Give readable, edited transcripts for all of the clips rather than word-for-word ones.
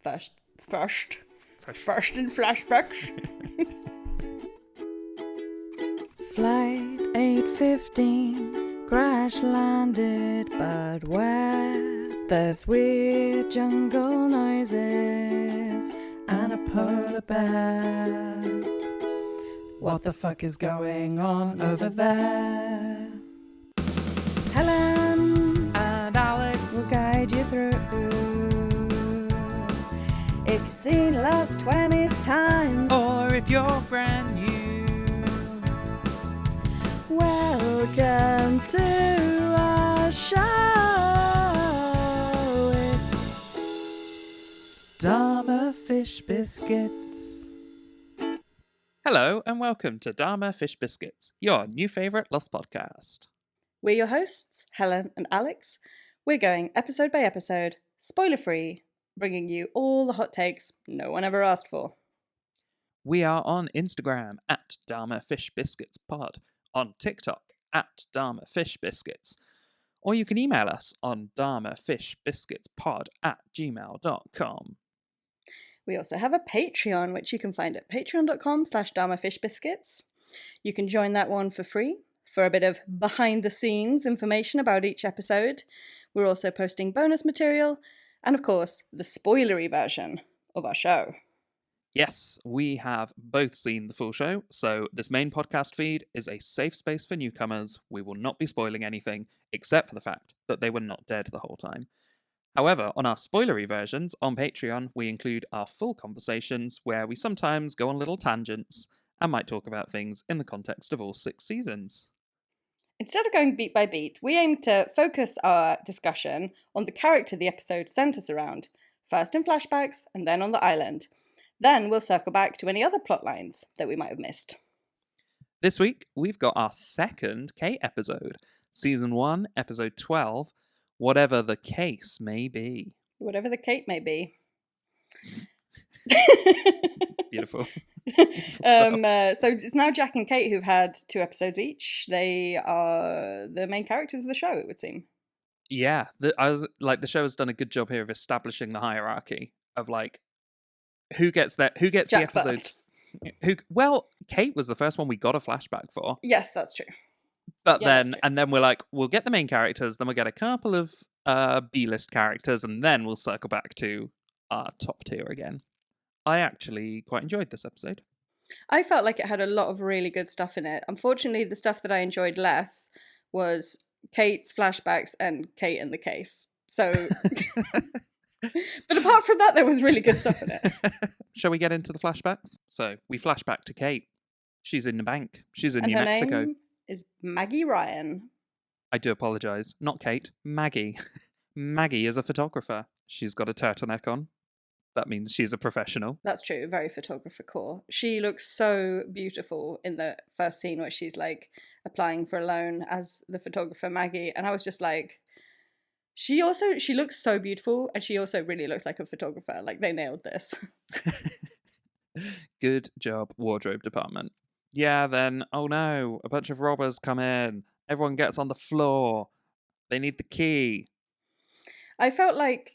First Fresh. in flashbacks. Flight 815 crash landed, but where there's weird jungle noises and a polar bear. What the fuck is going on over there? Helen And Alex will guide you through. If you've seen Lost 20 times, or if you're brand new, welcome to our show. It's Dharma Fish Biscuits. Hello and welcome to Dharma Fish Biscuits, your new favourite Lost podcast. We're your hosts, Helen and Alex. We're going episode by episode, spoiler free, bringing you all the hot takes no one ever asked for. We are on Instagram at Dharma Fish Biscuits Pod, on TikTok at Dharma Fish Biscuits, or you can email us on dharmafishbiscuitspod@gmail.com. We also have a Patreon, which you can find at patreon.com/dharmafishbiscuits. You can join that one for free for a bit of behind-the-scenes information about each episode. We're also posting bonus material and, of course, the spoilery version of our show. Yes, we have both seen the full show, so this main podcast feed is a safe space for newcomers. We will not be spoiling anything, except for the fact that they were not dead the whole time. However, on our spoilery versions on Patreon, we include our full conversations where we sometimes go on little tangents and might talk about things in the context of all 6 seasons. Instead of going beat by beat, we aim to focus our discussion on the character the episode centres around, first in flashbacks and then on the island. Then we'll circle back to any other plot lines that we might have missed. This week, we've got our second Kate episode, Season 1, Episode 12, Whatever the Case May Be. Whatever the Kate may be. Beautiful. So it's now Jack and Kate who've had 2 episodes each. They are the main characters of the show, it would seem. Yeah, the show has done a good job here of establishing the hierarchy of who gets Jack the episodes. first. Kate was the first one we got a flashback for. Yes, that's true. But Yeah, that's true. then we're like, we'll get the main characters, then we'll get a couple of B-list characters, and then we'll circle back to our top tier again. I actually quite enjoyed this episode. I felt like it had a lot of really good stuff in it. Unfortunately, the stuff that I enjoyed less was Kate's flashbacks and Kate in the case. So, but apart from that, there was really good stuff in it. Shall we get into the flashbacks? So we flash back to Kate. She's in the bank. She's in And New her Mexico. name is Maggie Ryan. I do apologise. Not Kate. Maggie. Maggie is a photographer. She's got a turtleneck on. That means she's a professional. That's true, very photographer core. She looks so beautiful in the first scene where she's applying for a loan as the photographer Maggie, and I was just like, she looks so beautiful, and she also really looks like a photographer. They nailed this. Good job, wardrobe department. Yeah, then, oh no, a bunch of robbers come in. Everyone gets on the floor. They need the key. I felt like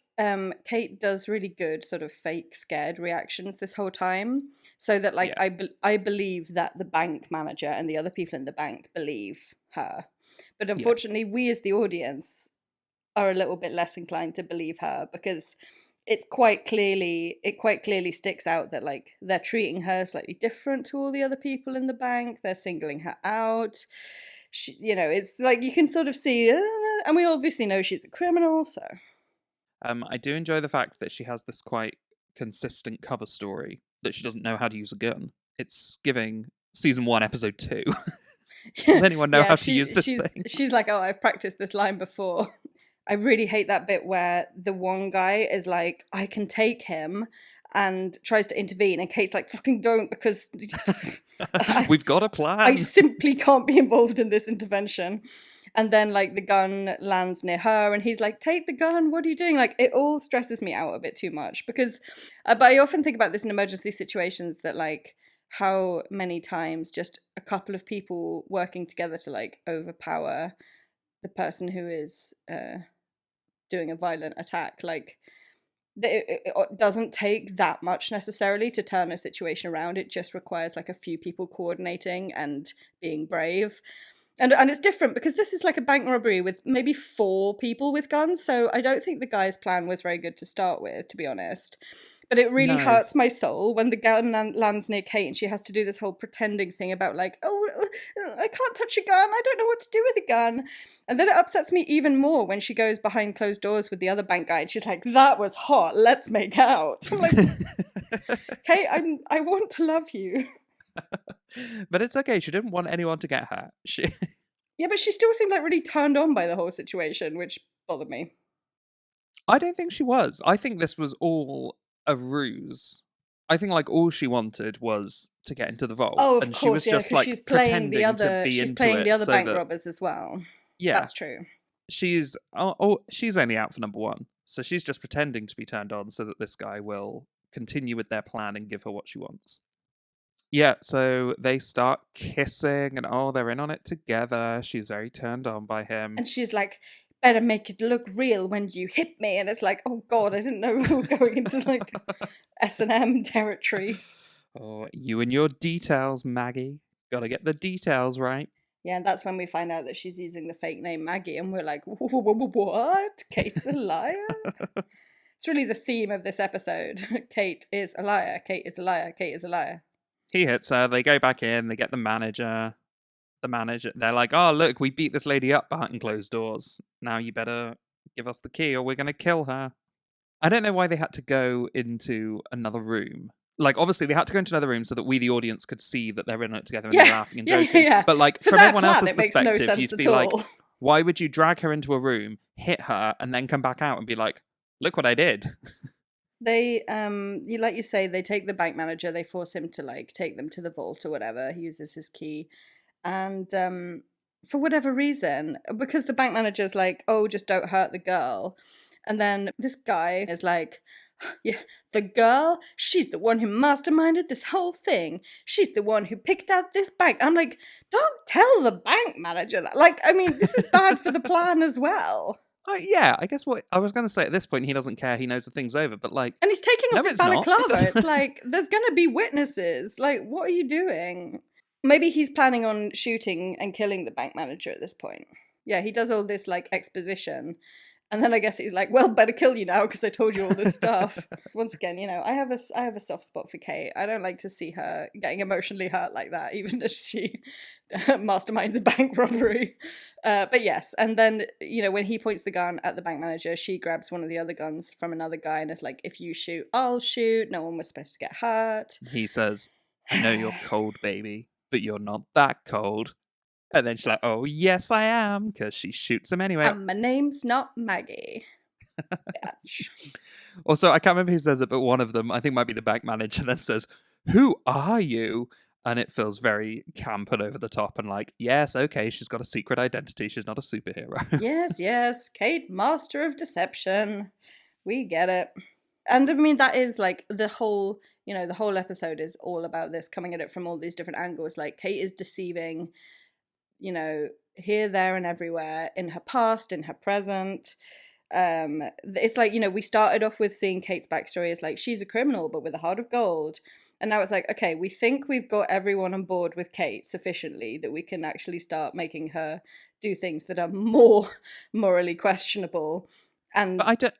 Kate does really good sort of fake scared reactions this whole time, so that I believe that the bank manager and the other people in the bank believe her, but unfortunately we as the audience are a little bit less inclined to believe her, because it quite clearly sticks out that they're treating her slightly different to all the other people in the bank. They're singling her out. She, it's you can sort of see, and we obviously know she's a criminal, so. I do enjoy the fact that she has this quite consistent cover story that she doesn't know how to use a gun. It's giving Season 1, Episode 2. Does anyone know how to use this thing? She's like, oh, I've practiced this line before. I really hate that bit where the one guy is like, I can take him, and tries to intervene, and Kate's like, fucking don't, because we've got a plan. I simply can't be involved in this intervention. And then the gun lands near her, and he's like, take the gun, what are you doing? It all stresses me out a bit too much, because but I often think about this in emergency situations, that how many times just a couple of people working together to overpower the person who is doing a violent attack, it doesn't take that much necessarily to turn a situation around. It just requires like a few people coordinating and being brave. And it's different because this is like a bank robbery with maybe 4 people with guns, so I don't think the guy's plan was very good to start with, to be honest. But it really No. hurts my soul when the gun lands near Kate and she has to do this whole pretending thing about like, oh, I can't touch a gun, I don't know what to do with a gun. And then it upsets me even more when she goes behind closed doors with the other bank guy and she's like, that was hot, let's make out. I'm like, Kate, I want to love you. But it's okay, she didn't want anyone to get hurt. Yeah, but she still seemed like really turned on by the whole situation, which bothered me. I don't think she was. I think this was all a ruse. I think like all she wanted was to get into the vault. Oh, of and course, she was just like she's playing the pretending other, to be she's into playing it the other so bank that, robbers as well. yeah, That's true. She's she's only out for number 1, so she's just pretending to be turned on so that this guy will continue with their plan and give her what she wants. Yeah, so they start kissing and they're in on it together. She's very turned on by him. And she's like, better make it look real when you hit me. And it's like, oh God, I didn't know we were going into like S&M territory. Oh, you and your details, Maggie. Gotta get the details right. Yeah, and that's when we find out that she's using the fake name Maggie, and we're like, what? Kate's a liar? It's really the theme of this episode. Kate is a liar. Kate is a liar. Kate is a liar. He hits her. They go back in. They get the manager. They're like, oh, look, we beat this lady up behind closed doors. Now you better give us the key or we're going to kill her. I don't know why they had to go into another room. Like, obviously, they had to go into another room so that we, the audience, could see that they're in it together and they're laughing and joking. Yeah. But, like, For from that everyone plan, else's it makes no perspective, sense you'd at be all. like, why would you drag her into a room, hit her, and then come back out and be like, look what I did? They, like you say, they take the bank manager, they force him to, like, take them to the vault or whatever. He uses his key. And, for whatever reason, because the bank manager's like, oh, just don't hurt the girl. And then this guy is like, yeah, the girl, she's the one who masterminded this whole thing. She's the one who picked out this bank. I'm like, don't tell the bank manager that. Like, I mean, this is bad for the plan as well. Yeah, I guess what I was going to say at this point, he doesn't care. He knows the thing's over, but like... And he's taking off his it's not. balaclava. It's like, there's going to be witnesses. Like, what are you doing? Maybe he's planning on shooting and killing the bank manager at this point. Yeah, he does all this, like, exposition. And then I guess he's like, well, better kill you now because I told you all this stuff. Once again, you know, I have a soft spot for Kate. I don't like to see her getting emotionally hurt like that, even as she masterminds a bank robbery. But yes, and then, you know, when he points the gun at the bank manager, she grabs one of the other guns from another guy and is like, if you shoot, I'll shoot. No one was supposed to get hurt. He says, I know you're cold, baby, but you're not that cold. And then she's like, oh, yes, I am, because she shoots him anyway. And my name's not Maggie. Bitch. Also, I can't remember who says it, but one of them, I think might be the bank manager, then says, who are you? And it feels very camp and over the top and like, yes, okay, she's got a secret identity. She's not a superhero. Yes, Kate, master of deception. We get it. And I mean, that is like the whole, you know, the whole episode is all about this, coming at it from all these different angles. Like, Kate is deceiving, you know, here, there, and everywhere, in her past, in her present. It's like, you know, we started off with seeing Kate's backstory as like, she's a criminal, but with a heart of gold. And now it's like, okay, we think we've got everyone on board with Kate sufficiently that we can actually start making her do things that are more morally questionable. And but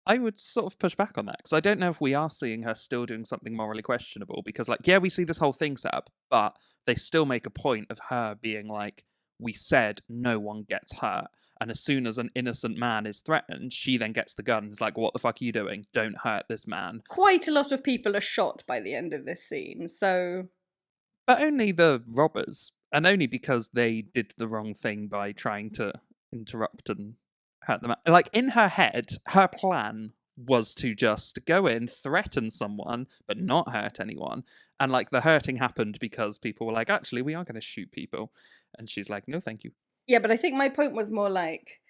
I would sort of push back on that, because I don't know if we are seeing her still doing something morally questionable, because like, yeah, we see this whole thing set up, but they still make a point of her being like, we said no one gets hurt. And as soon as an innocent man is threatened, she then gets the gun and is like, what the fuck are you doing? Don't hurt this man. Quite a lot of people are shot by the end of this scene, so... But only the robbers. And only because they did the wrong thing by trying to interrupt and hurt them. Like, in her head, her plan was to just go in, threaten someone, but not hurt anyone. And like, the hurting happened because people were like, actually, we are going to shoot people. And she's like, no, thank you. Yeah, but I think my point was more like,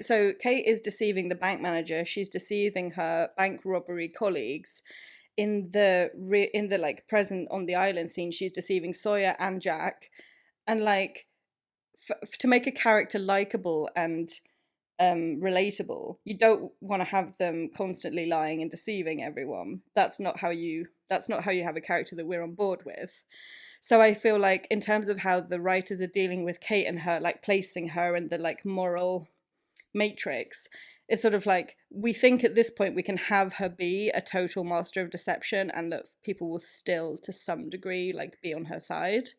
so Kate is deceiving the bank manager, she's deceiving her bank robbery colleagues. In the like present on the island scene, she's deceiving Sawyer and Jack. And like, to make a character likable and relatable. You don't want to have them constantly lying and deceiving everyone. That's not how you have a character that we're on board with. So I feel like in terms of how the writers are dealing with Kate and her, like placing her in the like moral matrix, it's sort of like we think at this point we can have her be a total master of deception and that people will still to some degree like be on her side.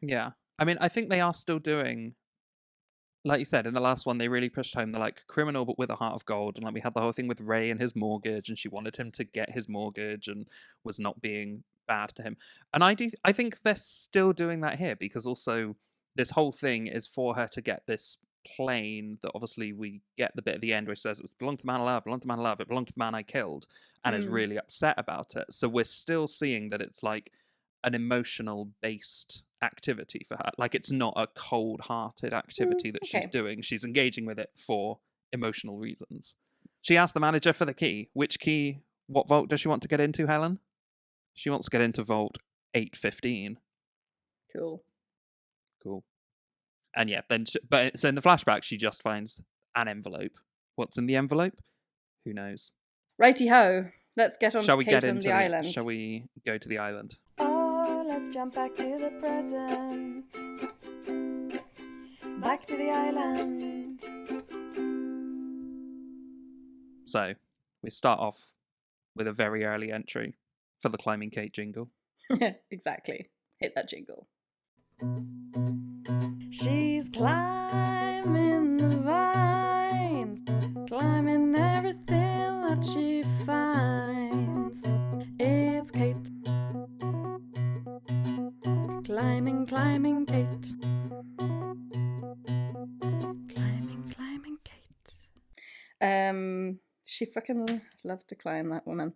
Yeah. I mean, I think they are still doing, like you said, in the last one, they really pushed home the like criminal but with a heart of gold. And like we had the whole thing with Ray and his mortgage, and she wanted him to get his mortgage and was not being bad to him. And I think they're still doing that here, because also this whole thing is for her to get this plane that obviously we get the bit at the end where it says it's belonged to the man alive, belonged to the man alive, it belonged to the man I killed, and is really upset about it. So we're still seeing that it's like an emotional based activity for her. Like it's not a cold-hearted activity that she's doing. She's engaging with it for emotional reasons. She asked the manager for the key. Which key? What vault does she want to get into, Helen? She wants to get into vault 815. Cool. And yeah, so in the flashback, she just finds an envelope. What's in the envelope? Who knows? Righty ho. Let's get on to Kate on the island. Shall we go to the island? Oh, let's jump back to the present. Back to the island. So, we start off with a very early entry for the Climbing Kate jingle. Exactly. Hit that jingle. She's climbing the vines, climbing everything that she finds. It's Kate. Climbing, climbing Kate. Climbing Kate. She fucking loves to climb, that woman.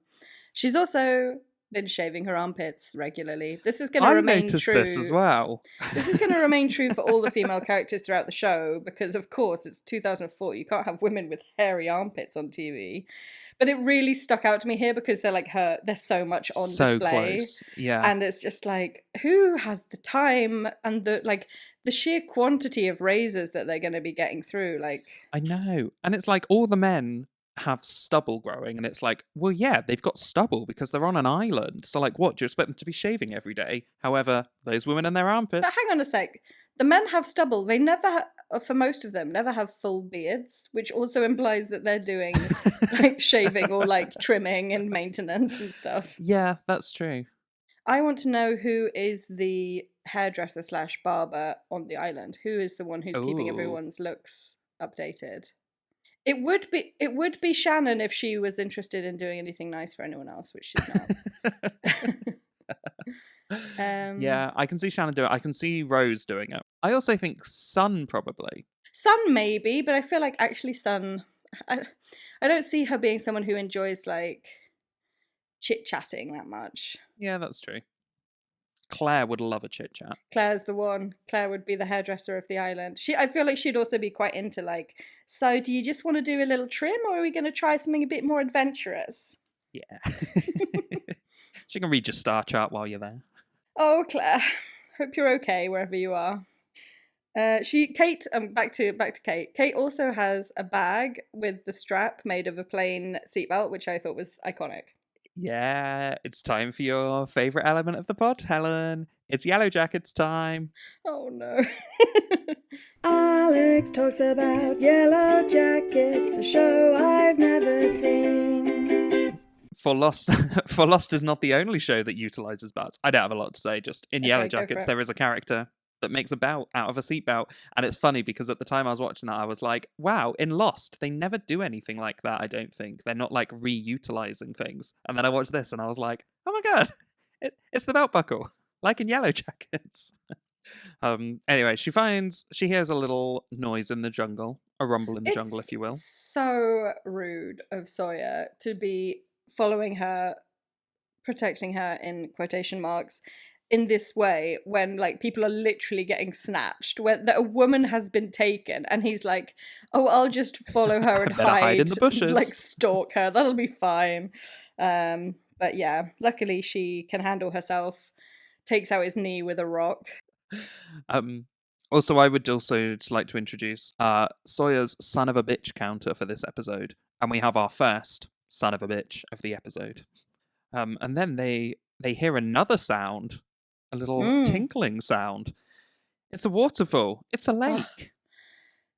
She's also been shaving her armpits regularly. This is going to remain true. This as well. This is going to remain true for all the female characters throughout the show, because of course it's 2004. You can't have women with hairy armpits on TV. But it really stuck out to me here because they're like they're so much on display. Close. Yeah. And it's just like, who has the time and the sheer quantity of razors that they're going to be getting through? Like, I know. And it's like all the men have stubble growing, and it's like, well, yeah, they've got stubble because they're on an island. So like, what do you expect them to be shaving every day? However, those women and their armpits. But hang on a sec, the men have stubble. They never for most of them never have full beards, which also implies that they're doing like shaving or like trimming and maintenance and stuff. Yeah, that's true. I want to know who is the hairdresser / barber on the island. Who is the one who's keeping everyone's looks updated? It would be Shannon if she was interested in doing anything nice for anyone else, which she's not. Yeah, I can see Shannon do it. I can see Rose doing it. I also think Sun probably. Sun maybe, but I feel like actually Sun, I don't see her being someone who enjoys like chit-chatting that much. Yeah, that's true. Claire would love a chit chat. Claire's the one. Claire would be the hairdresser of the island. I feel like she'd also be quite into like, so do you just want to do a little trim, or are we going to try something a bit more adventurous? Yeah. She can read your star chart while you're there. Oh, Claire. Hope you're okay wherever you are. Back to Kate. Kate also has a bag with the strap made of a plain seatbelt, which I thought was iconic. Yeah, it's time for your favourite element of the pod, Helen. It's Yellow Jackets time. Oh no. Alex talks about Yellow Jackets, a show I've never seen. For Lost is not the only show that utilises belts. I don't have a lot to say, just in Yellow Jackets there is a character that makes a belt out of a seatbelt. And it's funny because at the time I was watching that, I was like, wow, in Lost, they never do anything like that, I don't think. They're not like reutilizing things. And then I watched this and I was like, oh my God, it's the belt buckle, like in Yellow Jackets. Anyway, she hears a little noise in the jungle, a rumble in the jungle, if you will. So rude of Sawyer to be following her, protecting her in quotation marks, in this way when like people are literally getting snatched, when a woman has been taken and he's like, oh, I'll just follow her and hide in the bushes, like stalk her, that'll be fine. But yeah, luckily she can handle herself, takes out his knee with a rock. Also, I would also just like to introduce Sawyer's son of a bitch counter for this episode. And we have our first son of a bitch of the episode. And then they hear another sound, a little tinkling sound. It's a waterfall. It's a lake.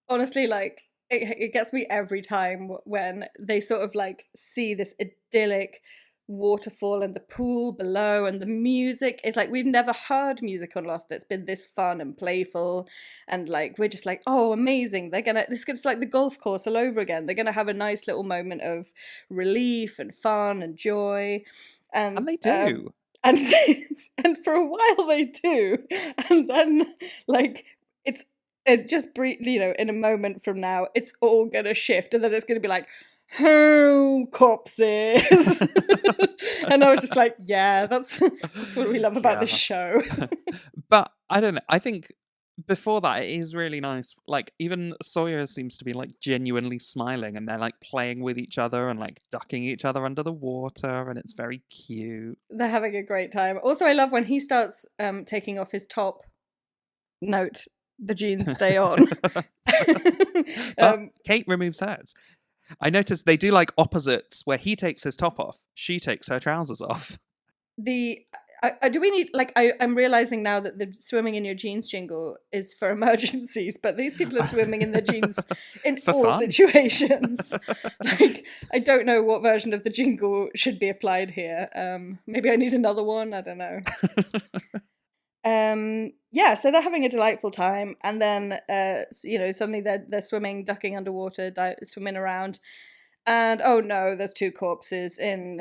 Honestly, like, it gets me every time when they sort of like see this idyllic waterfall and the pool below, and the music is like, we've never heard music on Lost that's been this fun and playful, and like we're just like, oh, amazing, this is like the golf course all over again. They're gonna have a nice little moment of relief and fun and joy, And they do. And and for a while they do, and then like it just in a moment from now, it's all gonna shift, and then it's gonna be like, oh, corpses. And I was just like, yeah, that's what we love about this show. But I don't know. I think before that, it is really nice. Like, even Sawyer seems to be like genuinely smiling, and they're like playing with each other and like ducking each other under the water, and it's very cute. They're having a great time. Also, I love when he starts taking off his top. Note, the jeans stay on. Kate removes hers. I noticed they do like opposites, where he takes his top off, she takes her trousers off. Do we need, like, I'm realizing now that the swimming in your jeans jingle is for emergencies, but these people are swimming in their jeans in all situations. Like, I don't know what version of the jingle should be applied here. Maybe I need another one. I don't know. Yeah, so they're having a delightful time, and then suddenly they're swimming, ducking underwater, swimming around, and oh no, there's two corpses in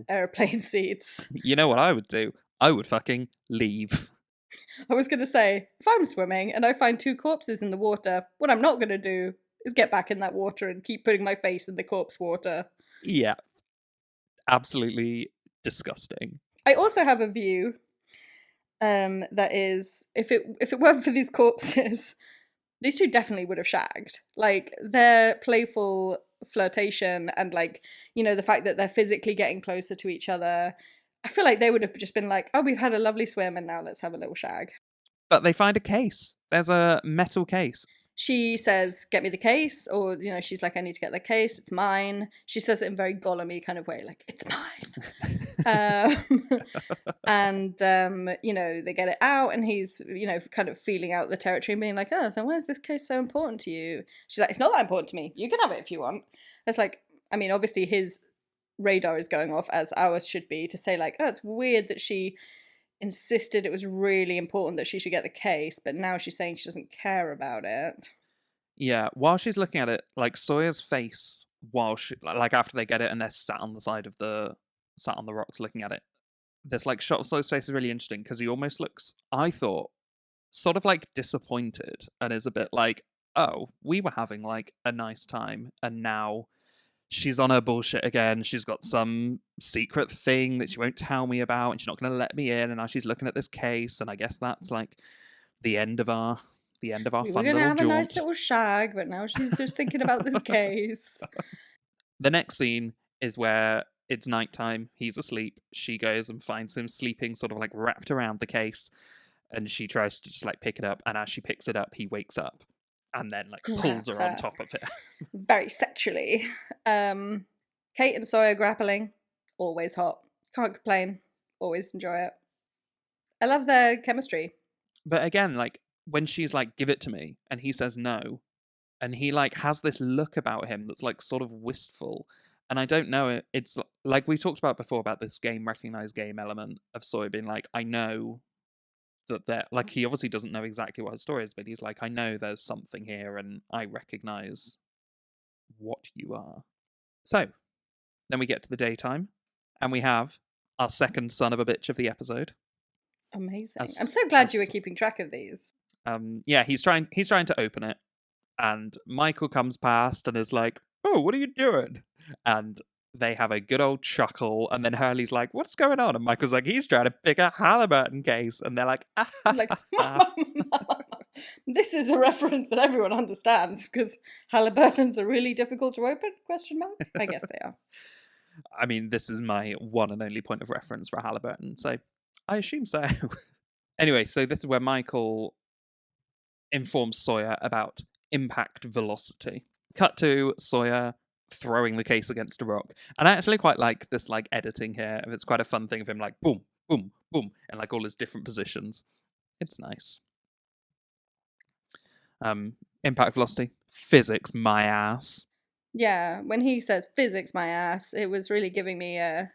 airplane seats. You know what I would do? I would fucking leave. I was gonna say, if I'm swimming and I find two corpses in the water, what I'm not gonna do is get back in that water and keep putting my face in the corpse water. Yeah, absolutely disgusting. I also have a view that is, if it weren't for these corpses, these two definitely would have shagged. Like, their playful flirtation and, like, the fact that they're physically getting closer to each other, I feel like they would have just been like, oh, we've had a lovely swim and now let's have a little shag. But they find a case. There's a metal case. She says, get me the case, or, she's like, I need to get the case, it's mine. She says it in a very Gollum-y kind of way, like, it's mine. And they get it out, and he's, kind of feeling out the territory and being like, oh, so why is this case so important to you? She's like, it's not that important to me. You can have it if you want. It's like, I mean, obviously his radar is going off, as ours should be, to say like, oh, it's weird that she insisted it was really important that she should get the case, but now she's saying she doesn't care about it. Yeah, while she's looking at it, like, Sawyer's face, while she, like, after they get it and they're sat on the rocks looking at it, this like shot of Sawyer's face is really interesting, because he almost looks, I thought, sort of like disappointed, and is a bit like, oh, we were having like a nice time, and now she's on her bullshit again. She's got some secret thing that she won't tell me about, and she's not going to let me in, and now she's looking at this case, and I guess that's like the end of our fun little jaunt. We're going to have a nice little shag, but now she's just thinking about this case. The next scene is where it's nighttime, he's asleep, she goes and finds him sleeping sort of like wrapped around the case, and she tries to just like pick it up, and as she picks it up, he wakes up and then like pulls her on top of it. Very sexually. Kate and Sawyer grappling, always hot. Can't complain. Always enjoy it. I love their chemistry. But again, like, when she's like, give it to me, and he says no, and he like has this look about him that's like sort of wistful, and I don't know, it's like we talked about before about this game recognize game element of Sawyer being like, I know that they're like, he obviously doesn't know exactly what her story is, but he's like, I know there's something here and I recognize what you are. So then we get to the daytime, and we have our second son of a bitch of the episode. Amazing. I'm so glad you were keeping track of these. Yeah, he's trying to open it, and Michael comes past and is like, oh, what are you doing? And they have a good old chuckle, and then Hurley's like, what's going on? And Michael's like, he's trying to pick a Halliburton case. And they're like, like, this is a reference that everyone understands, because Halliburtons are really difficult to open? ? I guess they are. I mean, this is my one and only point of reference for Halliburton, so I assume so. Anyway, so this is where Michael informs Sawyer about impact velocity. Cut to Sawyer throwing the case against a rock. And I actually quite like this like editing here. It's quite a fun thing of him like boom, boom, boom, and like all his different positions. It's nice. Impact velocity. Physics, my ass. Yeah, when he says physics, my ass, it was really giving me a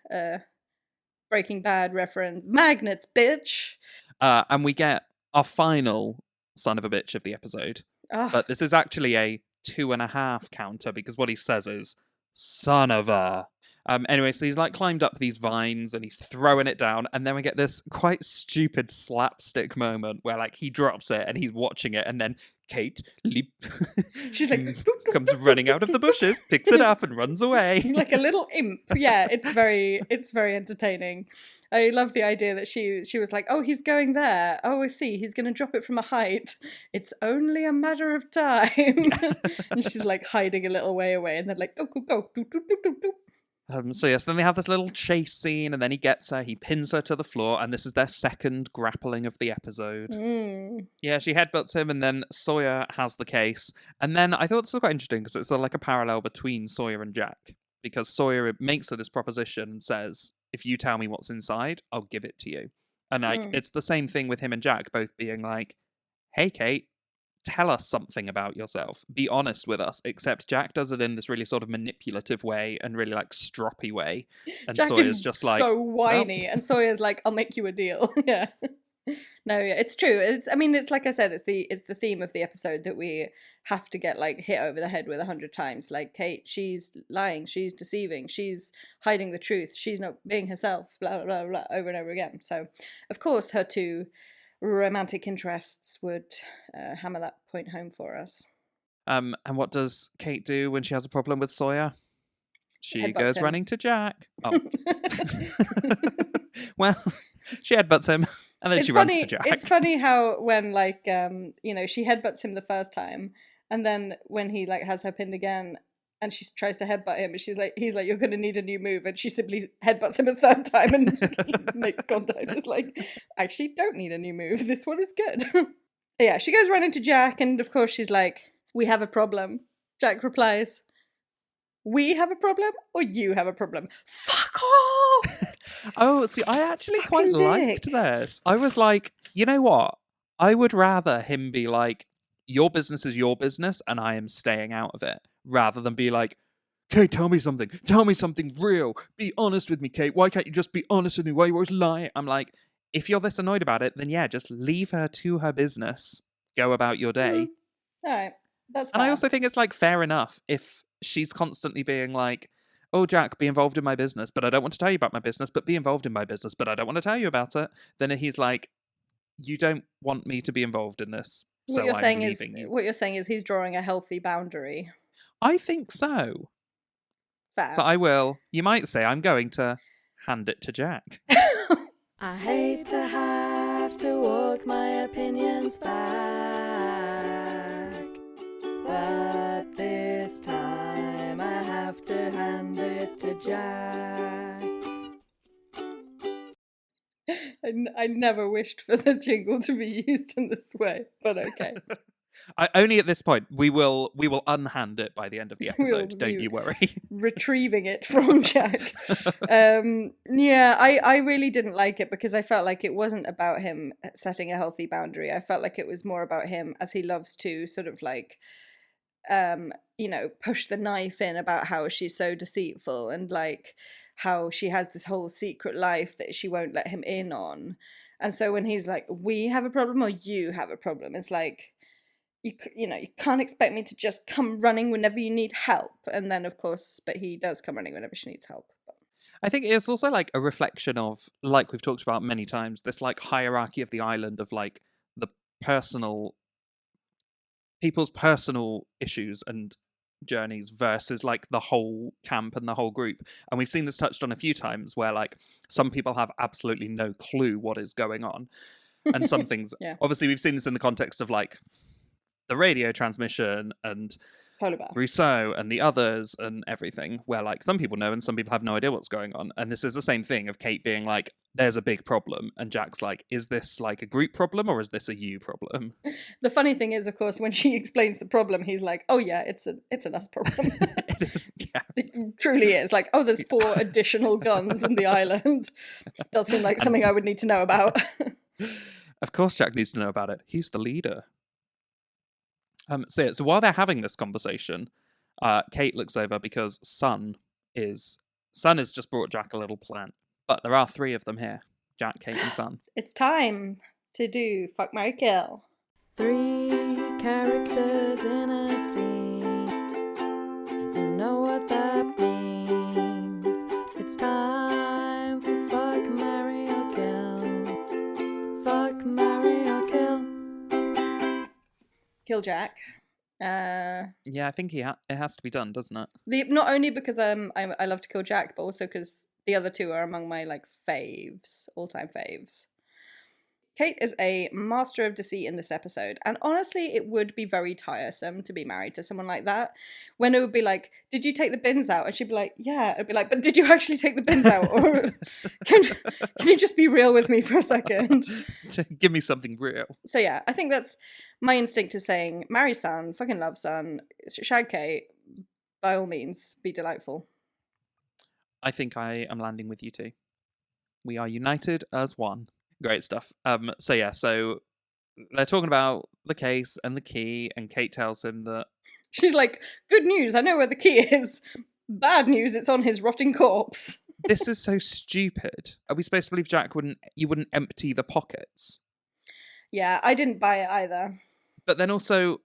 Breaking Bad reference. Magnets, bitch! And we get our final son of a bitch of the episode. Oh. But this is actually a 2.5 counter because what he says is, son of a... Anyway, so he's like climbed up these vines and he's throwing it down, and then we get this quite stupid slapstick moment where like he drops it and he's watching it, and then Kate she's like comes running out of the bushes, picks it up and runs away like a little imp. Yeah, it's very entertaining. I love the idea that she was like, oh, he's going there. Oh, I see. He's going to drop it from a height. It's only a matter of time. And she's like hiding a little way away, and then like go. Doop, doop, doop, doop, doop. So yes, then they have this little chase scene, and then he gets her, he pins her to the floor, and this is their second grappling of the episode. Yeah, she headbutts him, and then Sawyer has the case. And then I thought this was quite interesting because it's like a parallel between Sawyer and Jack, because Sawyer makes her this proposition and says, if you tell me what's inside, I'll give it to you. And like it's the same thing with him and Jack both being like, hey Kate, tell us something about yourself. Be honest with us. Except Jack does it in this really sort of manipulative way and really like stroppy way. And Jack Sawyer's is just like so whiny, and Sawyer's like, I'll make you a deal. Yeah. No, yeah, it's true. It's like I said, it's the theme of the episode that we have to get like hit over the head with 100 times. Like, Kate, she's lying, she's deceiving, she's hiding the truth, she's not being herself, blah blah blah, blah over and over again. So, of course, her two romantic interests would hammer that point home for us. And what does Kate do when she has a problem with Sawyer? She Headbutts goes him. running to Jack. Oh. Well, she headbutts him, and then she runs to Jack. It's funny how when like she headbutts him the first time, and then when he like has her pinned again, and she tries to headbutt him, and he's like, you're going to need a new move, and she simply headbutts him a third time and makes contact. It's like, I actually don't need a new move. This one is good. Yeah, she goes running to Jack, and of course she's like, we have a problem. Jack replies, we have a problem, or you have a problem? Fuck off! Oh, see, I actually quite liked this. I was like, you know what? I would rather him be like, your business is your business, and I am staying out of it, rather than be like, Kate, tell me something real. Be honest with me, Kate. Why can't you just be honest with me? Why are you always lying? I'm like, if you're this annoyed about it, then yeah, just leave her to her business. Go about your day. All right, that's fair. And I also think it's like fair enough if she's constantly being like, oh, Jack, be involved in my business, but I don't want to tell you about my business, but be involved in my business, but I don't want to tell you about it. Then he's like, you don't want me to be involved in this, so I'm leaving you. What you're saying is he's drawing a healthy boundary. I think so. Fair. So you might say, I'm going to hand it to Jack. I hate to have to walk my opinions back, but this time I have to hand it to Jack. I never wished for the jingle to be used in this way, but okay. Only at this point. We will unhand it by the end of the episode. Don't you worry. Retrieving it from Jack. Yeah, I really didn't like it because I felt like it wasn't about him setting a healthy boundary. I felt like it was more about him, as he loves to sort of like, push the knife in about how she's so deceitful and like how she has this whole secret life that she won't let him in on. And so when he's like, we have a problem or you have a problem, it's like, you can't expect me to just come running whenever you need help. And then, of course, but he does come running whenever she needs help. I think it's also like a reflection of, like we've talked about many times, this like hierarchy of the island of like the people's personal issues and journeys versus like the whole camp and the whole group. And we've seen this touched on a few times where like some people have absolutely no clue what is going on. And some things, obviously we've seen this in the context of like the radio transmission and Rousseau and the others and everything, where like some people know and some people have no idea what's going on. And this is the same thing of Kate being like, there's a big problem. And Jack's like, is this like a group problem or is this a you problem? The funny thing is, of course, when she explains the problem, he's like, oh yeah, it's an us problem. It truly is. Like, oh, there's 4 additional guns in the island. Does seem like something I would need to know about. Of course Jack needs to know about it. He's the leader. So while they're having this conversation, Kate looks over because Sun has just brought Jack a little plant. But there are 3 of them here. Jack, Kate, and Sun. It's time to do Fuck, Marry, Kill. 3 characters in a scene. You know what that means. It's time for Fuck, Marry, or Kill. Fuck, Marry, or Kill. Kill Jack. Yeah, I think it has to be done, doesn't it? Not only because I love to kill Jack, but also because the other 2 are among my like faves, all-time faves. Kate is a master of deceit in this episode, and honestly, it would be very tiresome to be married to someone like that. When it would be like, "Did you take the bins out?" and she'd be like, "Yeah." I'd be like, "But did you actually take the bins out? Or can you just be real with me for a second? Give me something real." So yeah, I think that's my instinct is saying, marry Sun, fucking love Sun, shag Kate. By all means, be delightful. I think I am landing with you too. We are united as one. Great stuff. So they're talking about the case and the key, and Kate tells him that she's like, "Good news, I know where the key is. Bad news, it's on his rotting corpse." This is so stupid. Are we supposed to believe Jack wouldn't empty the pockets? Yeah, I didn't buy it either. But then also,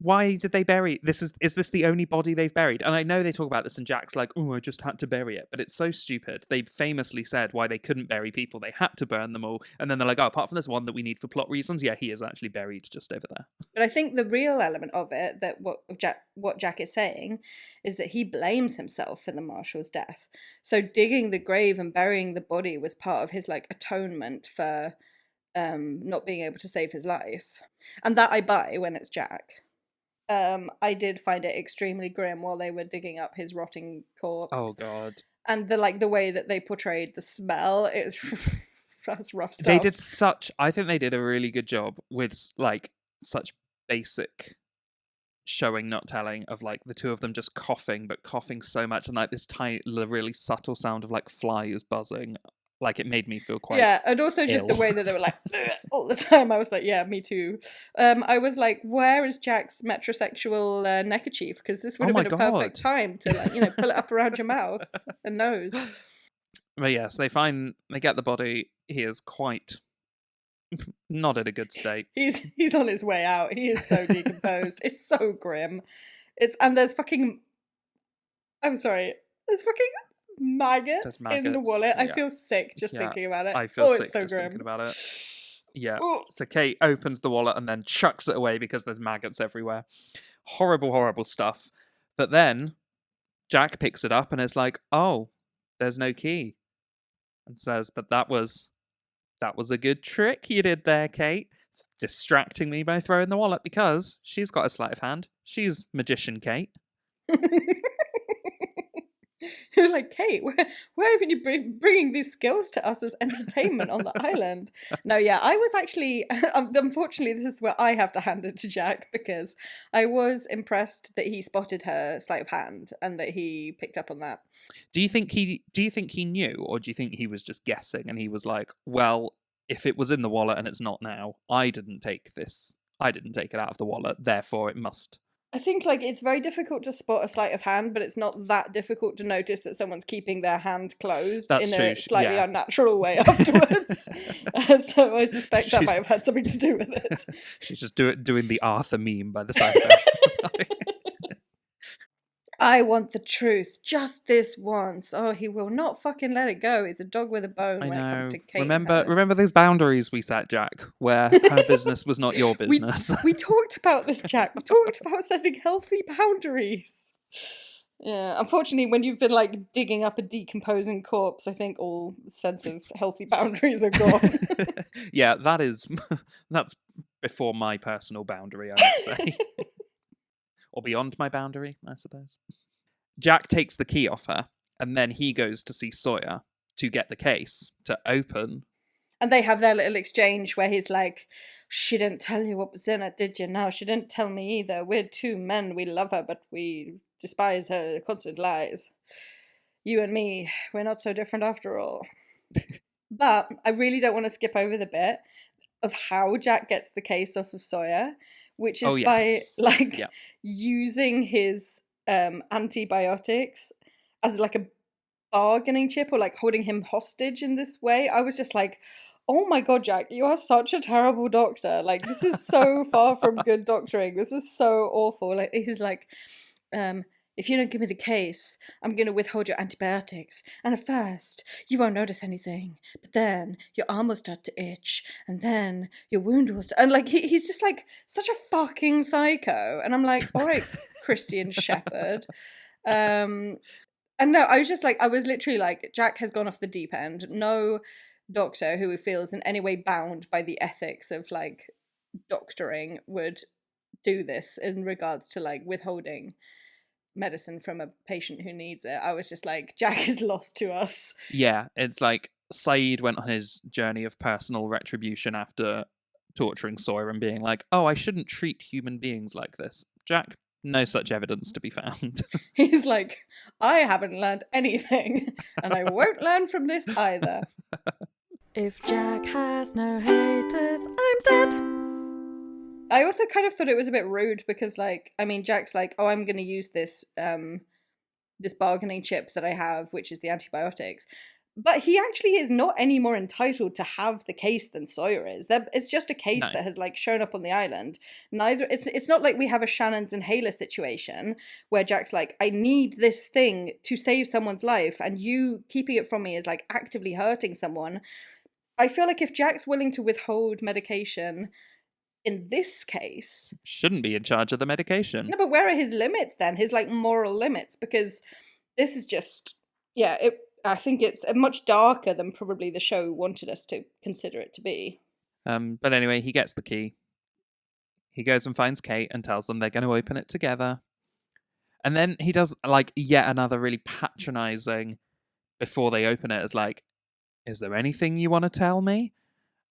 why did they bury this? Is this the only body they've buried? And I know they talk about this and Jack's like, "Oh, I just had to bury it." But it's so stupid. They famously said why they couldn't bury people. They had to burn them all. And then they're like, "Oh, apart from this one that we need for plot reasons, yeah, he is actually buried just over there." But I think the real element of it, that what Jack is saying, is that he blames himself for the marshal's death. So digging the grave and burying the body was part of his like atonement for not being able to save his life. And that I buy when it's Jack. I did find it extremely grim while they were digging up his rotting corpse. Oh god. And the way that they portrayed the smell, that's rough stuff. I think they did a really good job with like such basic showing, not telling, of like the 2 of them just coughing, but coughing so much, and like this tiny, really subtle sound of like flies buzzing. Like, it made me feel quite and also just the way that they were like all the time. I was like, yeah, me too. I was like, where is Jack's metrosexual neckerchief? Because this would have been a perfect time to like, pull it up around your mouth and nose. But yes, they get the body. He is quite not in a good state. He's on his way out. He is so decomposed. It's so grim. There's fucking maggots in the wallet. I feel sick just thinking about it. I feel sick it's so just grim. thinking about it. Yeah. Ooh. So Kate opens the wallet and then chucks it away because there's maggots everywhere. Horrible, horrible stuff. But then Jack picks it up and is like, "Oh, there's no key." And says, "But that was a good trick you did there, Kate. Distracting me by throwing the wallet," because she's got a sleight of hand. She's Magician Kate. He was like, "Kate, where have you bringing these skills to us as entertainment on the island?" No, yeah, I was actually, unfortunately, this is where I have to hand it to Jack, because I was impressed that he spotted her sleight of hand and that he picked up on that. Do you think he knew, or do you think he was just guessing and he was like, "Well, if it was in the wallet and it's not now, I didn't take it out of the wallet, therefore it must." I think it's very difficult to spot a sleight of hand, but it's not that difficult to notice that someone's keeping their hand closed a slightly unnatural way afterwards. So I suspect that might have had something to do with it. She's just doing the Arthur meme by the side of her. I want the truth, just this once. Oh, he will not fucking let it go. He's a dog with a bone when it comes to Kate. Remember those boundaries we set, Jack, where her business was not your business. We talked about this, Jack. We talked about setting healthy boundaries. Yeah, unfortunately, when you've been digging up a decomposing corpse, I think all sense of healthy boundaries are gone. Yeah, that's before my personal boundary, I would say. Or beyond my boundary, I suppose. Jack takes the key off her, and then he goes to see Sawyer. to get the case to open. And they have their little exchange where he's like, she didn't tell you what was in it, did you? No, she didn't tell me either. We're two men. We love her, but we despise her constant lies. You and me, we're not so different after all. But I really don't want to skip over the bit of how Jack gets the case off of Sawyer, which is by using his antibiotics as like a bargaining chip, or like holding him hostage in this way. I was just like, oh my god, Jack, you are such a terrible doctor. Like, this is so far from good doctoring. This is so awful. Like, he's like, if you don't give me the case, I'm going to withhold your antibiotics. And at first, you won't notice anything. But then your arm will start to itch. And then your wound will start. And like, he's just like such a fucking psycho. And I'm like, all right, Christian Shepherd. And no, I was literally like, Jack has gone off the deep end. No doctor who feels in any way bound by the ethics of like doctoring would do this in regards to like withholding medicine from a patient who needs it. I was just like, Jack is lost to us. Yeah, it's like Saeed went on his journey of personal retribution after torturing Sawyer and being like, oh, I shouldn't treat human beings like this. Jack, no such evidence to be found. He's like, I haven't learned anything, and I won't learn from this either. If Jack has no haters, I'm dead. I also kind of thought it was a bit rude because, like, I mean, Jack's like, oh, I'm going to use this this bargaining chip that I have, which is the antibiotics. But he actually is not any more entitled to have the case than Sawyer is. It's just a case that has like shown up on the island. It's not like we have a Shannon's and Hayler situation where Jack's like, I need this thing to save someone's life, and you keeping it from me is like actively hurting someone. I feel like if Jack's willing to withhold medication in this case, shouldn't be in charge of the medication. No, but where are his limits then? His like moral limits? Because this is just, I think it's much darker than probably the show wanted us to consider it to be. But anyway, he gets the key. He goes and finds Kate and tells them they're going to open it together. And then he does like yet another really patronizing before they open it, as like, is there anything you want to tell me?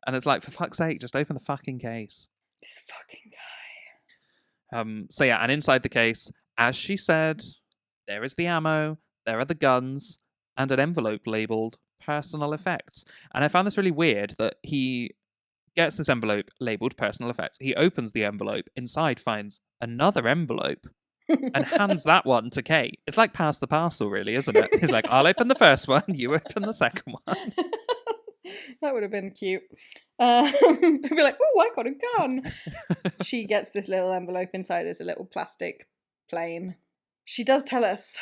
And it's like, for fuck's sake, just open the fucking case. This fucking guy. So yeah, and inside the case, as she said, there is the ammo, there are the guns, and an envelope labelled personal effects. And I found this really weird that he gets this envelope labelled personal effects. He opens the envelope, inside finds another envelope, and hands that one to Kate. It's like pass the parcel, really, isn't it? He's like, I'll open the first one, you open the second one. That would have been cute. He'd be like, oh, I got a gun. She gets this little envelope. Inside is a little plastic plane. She does tell us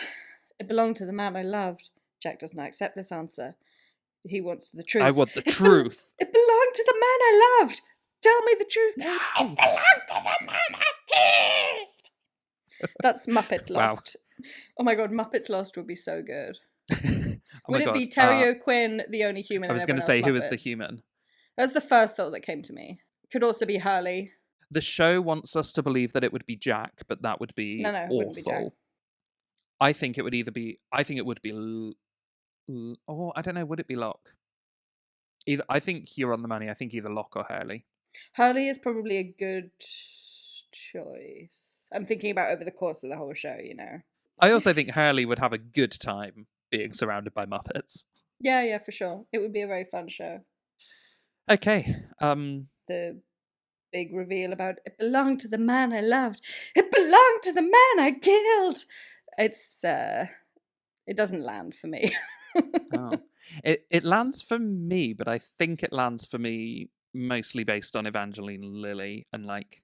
it belonged to the man I loved. Jack does not accept this answer. He wants the truth. I want the truth. It belonged to the man I loved. Tell me the truth. No. It belonged to the man I killed. That's Muppets Lost. Wow. Oh my god, Muppets Lost would be so good. Would it be Terry O'Quinn, the only human? I was going to say, who is the human? That's the first thought that came to me. Could also be Hurley. The show wants us to believe that it would be Jack, but that would be awful. It wouldn't be Jack. I think it would either be. I think it would be. Oh, I don't know. Would it be Locke? I think you're on the money. I think either Locke or Hurley. Hurley is probably a good choice. I'm thinking about over the course of the whole show, you know. I also think Hurley would have a good time being surrounded by Muppets. Yeah, for sure. It would be a very fun show. Okay. The big reveal about it belonged to the man I loved. It belonged to the man I killed. It's it doesn't land for me. Oh. It lands for me, but I think it lands for me mostly based on Evangeline Lilly and like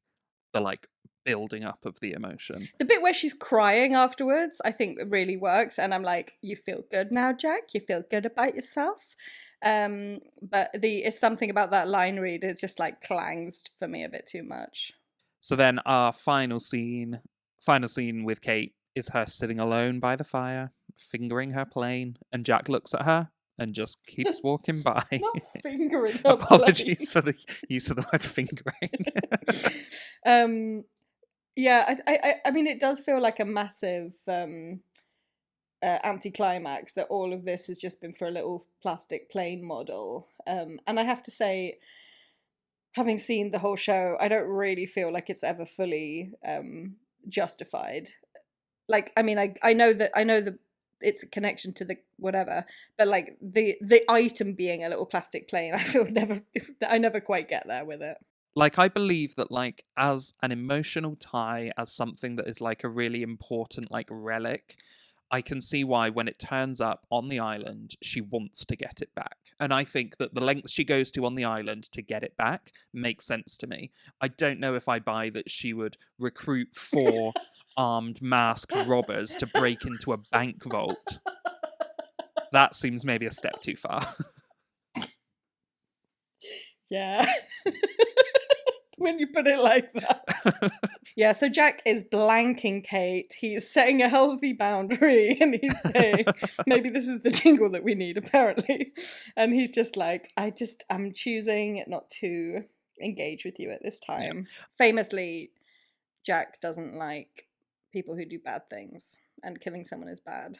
the building up of the emotion. The bit where she's crying afterwards, I think it really works, and I'm like, you feel good now, Jack? You feel good about yourself? But it's something about that line read, it just like clangs for me a bit too much. So then our final scene with Kate is her sitting alone by the fire, fingering her plane, and Jack looks at her and just keeps walking by. Not fingering her Apologies for the use of the word fingering. Yeah, I mean, it does feel like a massive anticlimax that all of this has just been for a little plastic plane model. And I have to say, having seen the whole show, I don't really feel like it's ever fully justified. Like, I mean, I know that it's a connection to the whatever, but like the item being a little plastic plane, I never quite get there with it. Like, I believe that, like, as an emotional tie, as something that is like a really important like relic, I can see why when it turns up on the island, she wants to get it back. And I think that the lengths she goes to on the island to get it back makes sense to me. I don't know if I buy that she would recruit 4 armed masked robbers to break into a bank vault. That seems maybe a step too far. Yeah. When you put it like that. Yeah, so Jack is blanking Kate. He's setting a healthy boundary and he's saying, maybe this is the jingle that we need, apparently. And he's just like, I'm choosing not to engage with you at this time. Yeah. Famously, Jack doesn't like people who do bad things, and killing someone is bad.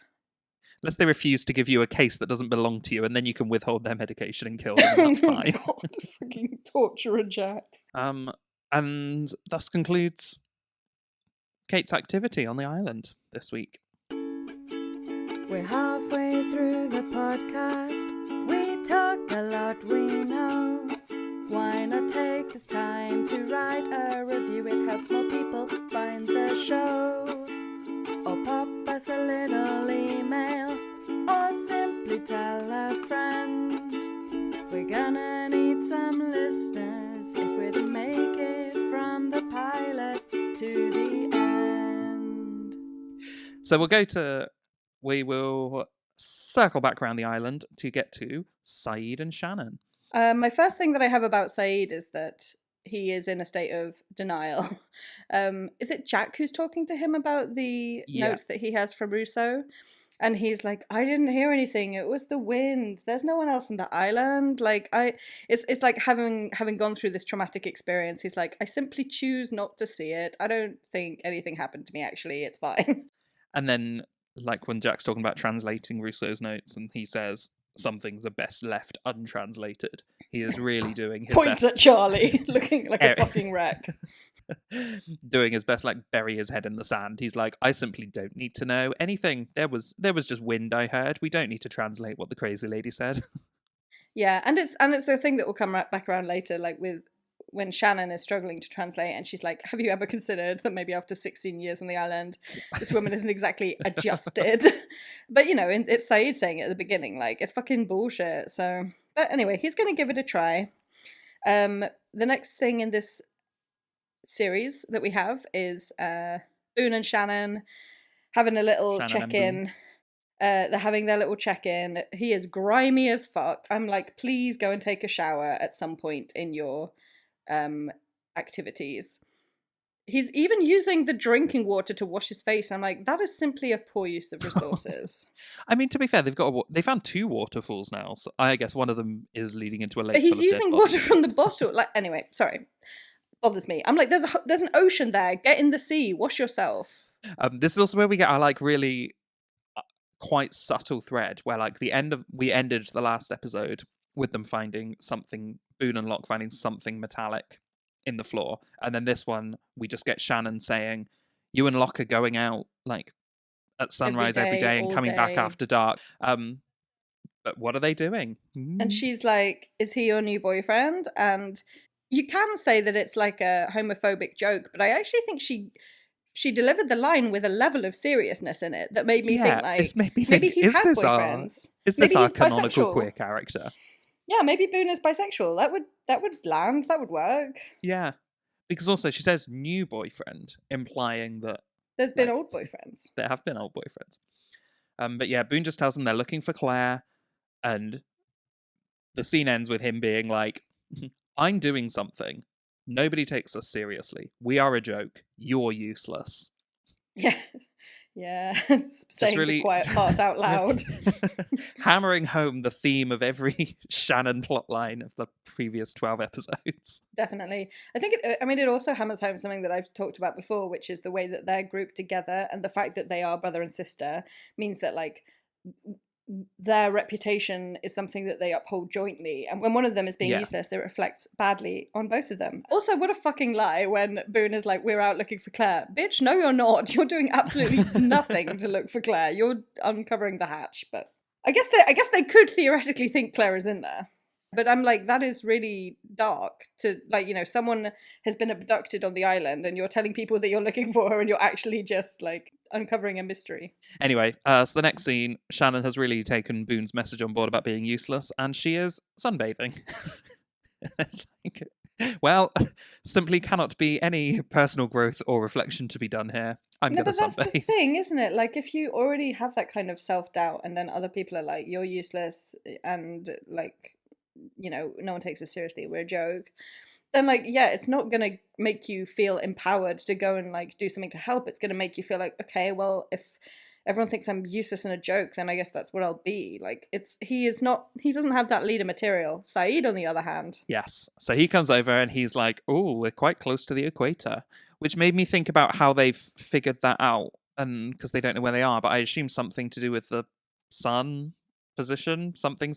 Unless they refuse to give you a case that doesn't belong to you, and then you can withhold their medication and kill them, and that's fine. God, fucking torturer Jack. And thus concludes Kate's activity on the island this week. We're halfway through the podcast. We talk a lot, we know. Why not take this time to write a review? It helps more people find the show. Or pop us a little email, or simply tell a friend. We're gonna need some listeners if we're to make it from the pilot to the end. So we will circle back around the island to get to Saeed and Shannon. My first thing that I have about Saeed is that he is in a state of denial. Is it Jack who's talking to him about the notes that he has from Rousseau? And he's like, I didn't hear anything. It was the wind. There's no one else on the island. Like, it's like having gone through this traumatic experience. He's like, I simply choose not to see it. I don't think anything happened to me. Actually, it's fine. And then, like when Jack's talking about translating Rousseau's notes, and he says some things are best left untranslated. He is really doing his Points best. At Charlie, looking like a fucking wreck. Doing his best, like bury his head in the sand. He's like, I simply don't need to know anything. There was just wind I heard. We don't need to translate what the crazy lady said. Yeah, and it's a thing that will come back around later, like with when Shannon is struggling to translate, and she's like, have you ever considered that maybe after 16 years on the island, this woman isn't exactly adjusted? But, you know, it's Saeed saying it at the beginning, like, it's fucking bullshit. So, but anyway, he's going to give it a try. The next thing in this series that we have is Boone and Shannon having a little check-in. They're having their little check-in. He is grimy as fuck. I'm like, please go and take a shower at some point in your activities. He's even using the drinking water to wash his face. I'm like, that is simply a poor use of resources. I mean, to be fair, they found 2 waterfalls now, so I guess one of them is leading into a lake. But he's using water from the bottle. Like, anyway, sorry, bothers me. I'm like, there's an ocean there. Get in the sea. Wash yourself. This is also where we get our like really quite subtle thread where like we ended the last episode with them finding something, Boone and Locke finding something metallic in the floor, and then this one we just get Shannon saying, you and Locke are going out like at sunrise every day and coming back after dark. But what are they doing? And she's like, is he your new boyfriend? And you can say that it's like a homophobic joke, but I actually think she delivered the line with a level of seriousness in it that made me think like, maybe he's had boyfriends. Is this our canonical queer character? Yeah, maybe Boone is bisexual. That would land. That would work. Yeah, because also she says new boyfriend, implying that there's been old boyfriends. There have been old boyfriends. But yeah, Boone just tells them they're looking for Claire, and the scene ends with him being like, I'm doing something. Nobody takes us seriously. We are a joke. You're useless. Yeah. Yeah, saying really the quiet part out loud. Hammering home the theme of every Shannon plotline of the previous 12 episodes. Definitely. I think it also hammers home something that I've talked about before, which is the way that they're grouped together, and the fact that they are brother and sister means that like their reputation is something that they uphold jointly, and when one of them is being useless, it reflects badly on both of them. Also, what a fucking lie when Boone is like, we're out looking for Claire. Bitch, no you're not. You're doing absolutely nothing to look for Claire. You're uncovering the hatch. But I guess they could theoretically think Claire is in there. But I'm like, that is really dark to, like, you know, someone has been abducted on the island and you're telling people that you're looking for her and you're actually just, like, uncovering a mystery. Anyway, so the next scene, Shannon has really taken Boone's message on board about being useless, and she is sunbathing. It's like, well, simply cannot be any personal growth or reflection to be done here. I'm going to sunbathe. But that's the thing, isn't it? Like, if you already have that kind of self-doubt and then other people are like, you're useless and, like, you know, no one takes us seriously, we're a joke, then like, yeah, it's not gonna make you feel empowered to go and like do something to help. It's gonna make you feel like, okay, well, if everyone thinks I'm useless and a joke, then I guess that's what I'll be. Like, he doesn't have that leader material. Saeed, on the other hand. Yes. So he comes over and he's like, oh, we're quite close to the equator, which made me think about how they've figured that out, and because they don't know where they are, but I assume something to do with the sun position, something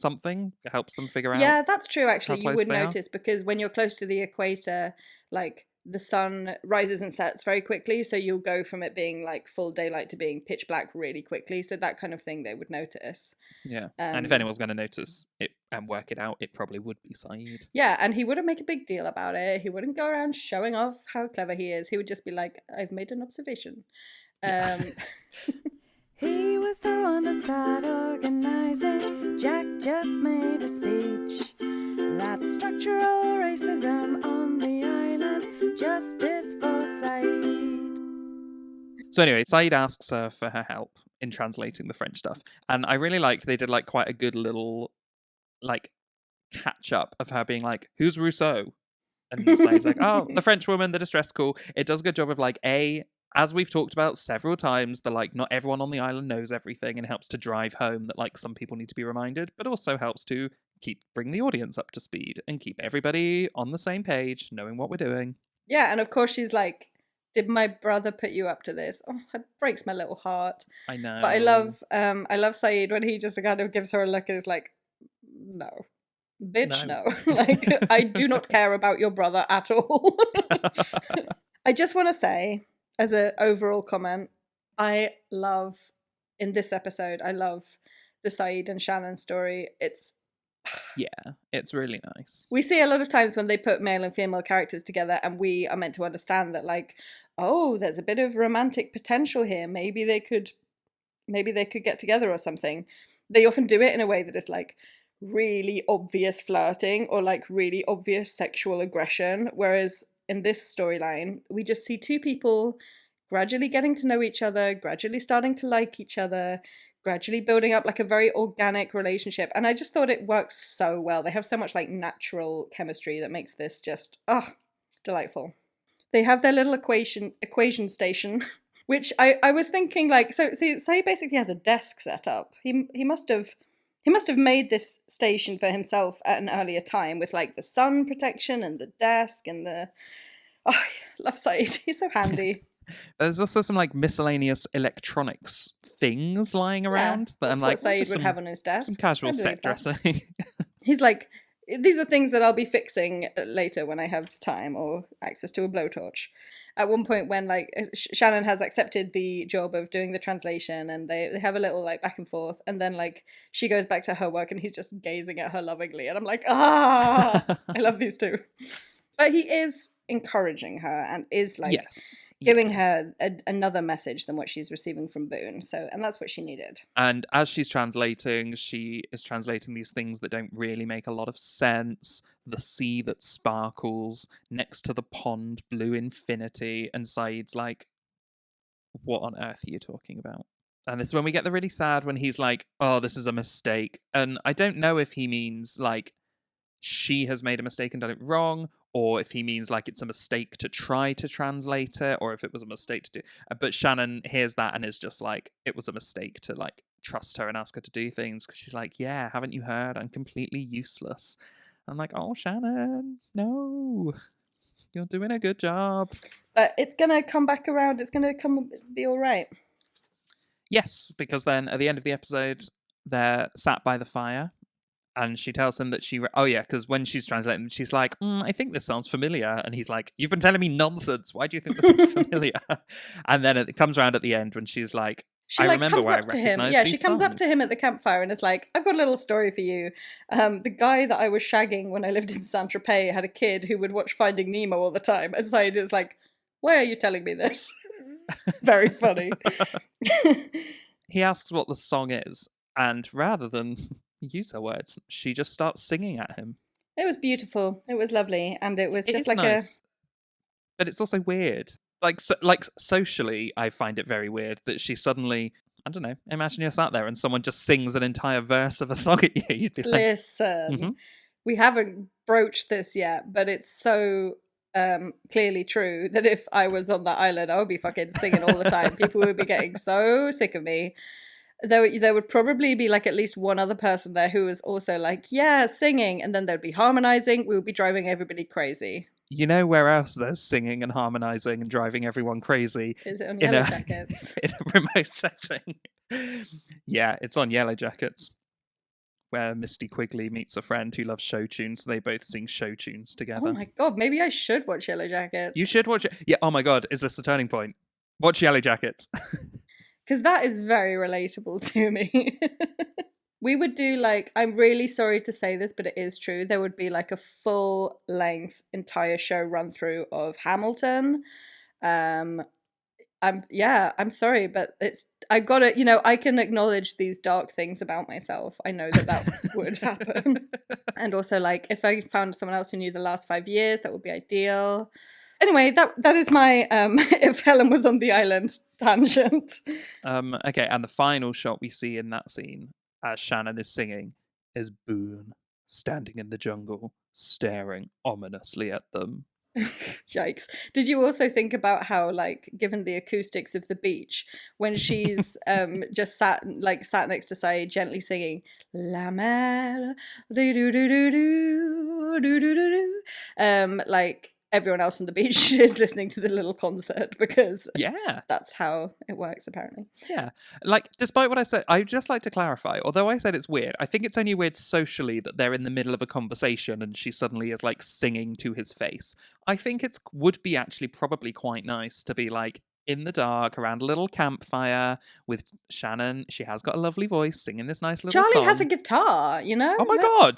helps them figure out. Yeah, that's true, actually. You would notice, because when you're close to the equator, like, the sun rises and sets very quickly, so you'll go from it being like full daylight to being pitch black really quickly. So that kind of thing they would notice. Yeah. And if anyone's going to notice it and work it out, it probably would be Saeed. Yeah, and he wouldn't make a big deal about it. He wouldn't go around showing off how clever he is. He would just be like, I've made an observation. Yeah. He was the one to start organizing. Jack just made a speech. That's structural racism on the island. Justice for Saeed. So anyway, Saeed asks her for her help in translating the French stuff. And I really liked they did like quite a good little like catch up of her being like, who's Rousseau? And Saeed's like, oh, the French woman, the distress call. It does a good job of like, as we've talked about several times, the like not everyone on the island knows everything, and helps to drive home that like some people need to be reminded, but also helps to bring the audience up to speed and keep everybody on the same page, knowing what we're doing. Yeah, and of course she's like, did my brother put you up to this? Oh, it breaks my little heart. I know. But I love Saeed when he just kind of gives her a look and is like, no. Bitch, no. Like, I do not care about your brother at all. I just want to say, as an overall comment, in this episode, I love the Saeed and Shannon story. Yeah, it's really nice. We see a lot of times when they put male and female characters together and we are meant to understand that, like, oh, there's a bit of romantic potential here. Maybe they could get together or something. They often do it in a way that is like really obvious flirting or like really obvious sexual aggression. Whereas in this storyline, we just see two people gradually getting to know each other, gradually starting to like each other, gradually building up like a very organic relationship. And I just thought it works so well. They have so much like natural chemistry that makes this just, delightful. They have their little equation station, which I was thinking like, so he basically has a desk set up. He must have made this station for himself at an earlier time with like the sun protection and the desk and I love Saeed. He's so handy. There's also some like miscellaneous electronics things lying around that I'm like, Saeed would have on his desk. Some casual set dressing. He's like, these are things that I'll be fixing later when I have time or access to a blowtorch. At one point when like Shannon has accepted the job of doing the translation and they have a little like back and forth, and then like she goes back to her work and he's just gazing at her lovingly, and I'm like, I love these two. But he is encouraging her and is like giving her another message than what she's receiving from Boone. And that's what she needed. And as she's translating, she is translating these things that don't really make a lot of sense. The sea that sparkles next to the pond, blue infinity. And Saeed's like, what on earth are you talking about? And this is when we get the really sad when he's like, oh, this is a mistake. And I don't know if he means like she has made a mistake and done it wrong, or if he means like it's a mistake to try to translate it, or if it was a mistake to do. But Shannon hears that and is just like, it was a mistake to like trust her and ask her to do things, because she's like, yeah, haven't you heard? I'm completely useless. I'm like, oh, Shannon, no, you're doing a good job. But it's gonna come back around. It's gonna be all right. Yes, because then at the end of the episode, they're sat by the fire. And she tells him that because when she's translating, she's like, I think this sounds familiar. And he's like, you've been telling me nonsense. Why do you think this is familiar? And then it comes around at the end when she's like, she comes up to him. Yeah, she comes up to him at the campfire and is like, I've got a little story for you. The guy that I was shagging when I lived in Saint-Tropez had a kid who would watch Finding Nemo all the time. And Saeed is like, why are you telling me this? Very funny. He asks what the song is. And rather than use her words, she just starts singing at him. It was beautiful. It was lovely, and it was just like nice, but it's also weird. Like socially, I find it very weird that she suddenly, I don't know, imagine you're sat there and someone just sings an entire verse of a song at you. You'd be like, listen, we haven't broached this yet, but it's so clearly true that if I was on that island, I would be fucking singing all the time. People would be getting so sick of me. There would probably be like at least one other person there who was also like, yeah, singing, and then there'd be harmonizing. We would be driving everybody crazy. You know where else there's singing and harmonizing and driving everyone crazy? Is it on Yellow Jackets? In a remote setting. Yeah, it's on Yellow Jackets, where Misty Quigley meets a friend who loves show tunes. So they both sing show tunes together. Oh my god, maybe I should watch Yellow Jackets. You should watch it. Yeah, oh my god, is this the turning point? Watch Yellow Jackets. Because that is very relatable to me. We would do like, I'm really sorry to say this, but it is true. There would be like a full length entire show run through of Hamilton. I'm sorry, but I gotta, I can acknowledge these dark things about myself. I know that would happen. And also like, if I found someone else who knew the last 5 years, that would be ideal. Anyway, that is my if Helen was on the island tangent. Okay, and the final shot we see in that scene, as Shannon is singing, is Boone standing in the jungle, staring ominously at them. Yikes. Did you also think about how, like, given the acoustics of the beach, when she's just sat next to Saeed, gently singing La Mer, do do do do do do do do, like everyone else on the beach is listening to the little concert, because that's how it works apparently. Yeah, like despite what I said, I'd just like to clarify, although I said it's weird, I think it's only weird socially that they're in the middle of a conversation and she suddenly is like singing to his face. I think it would be actually probably quite nice to be like in the dark around a little campfire with Shannon. She has got a lovely voice, singing this nice little Charlie song. has a guitar, you know? Oh my god,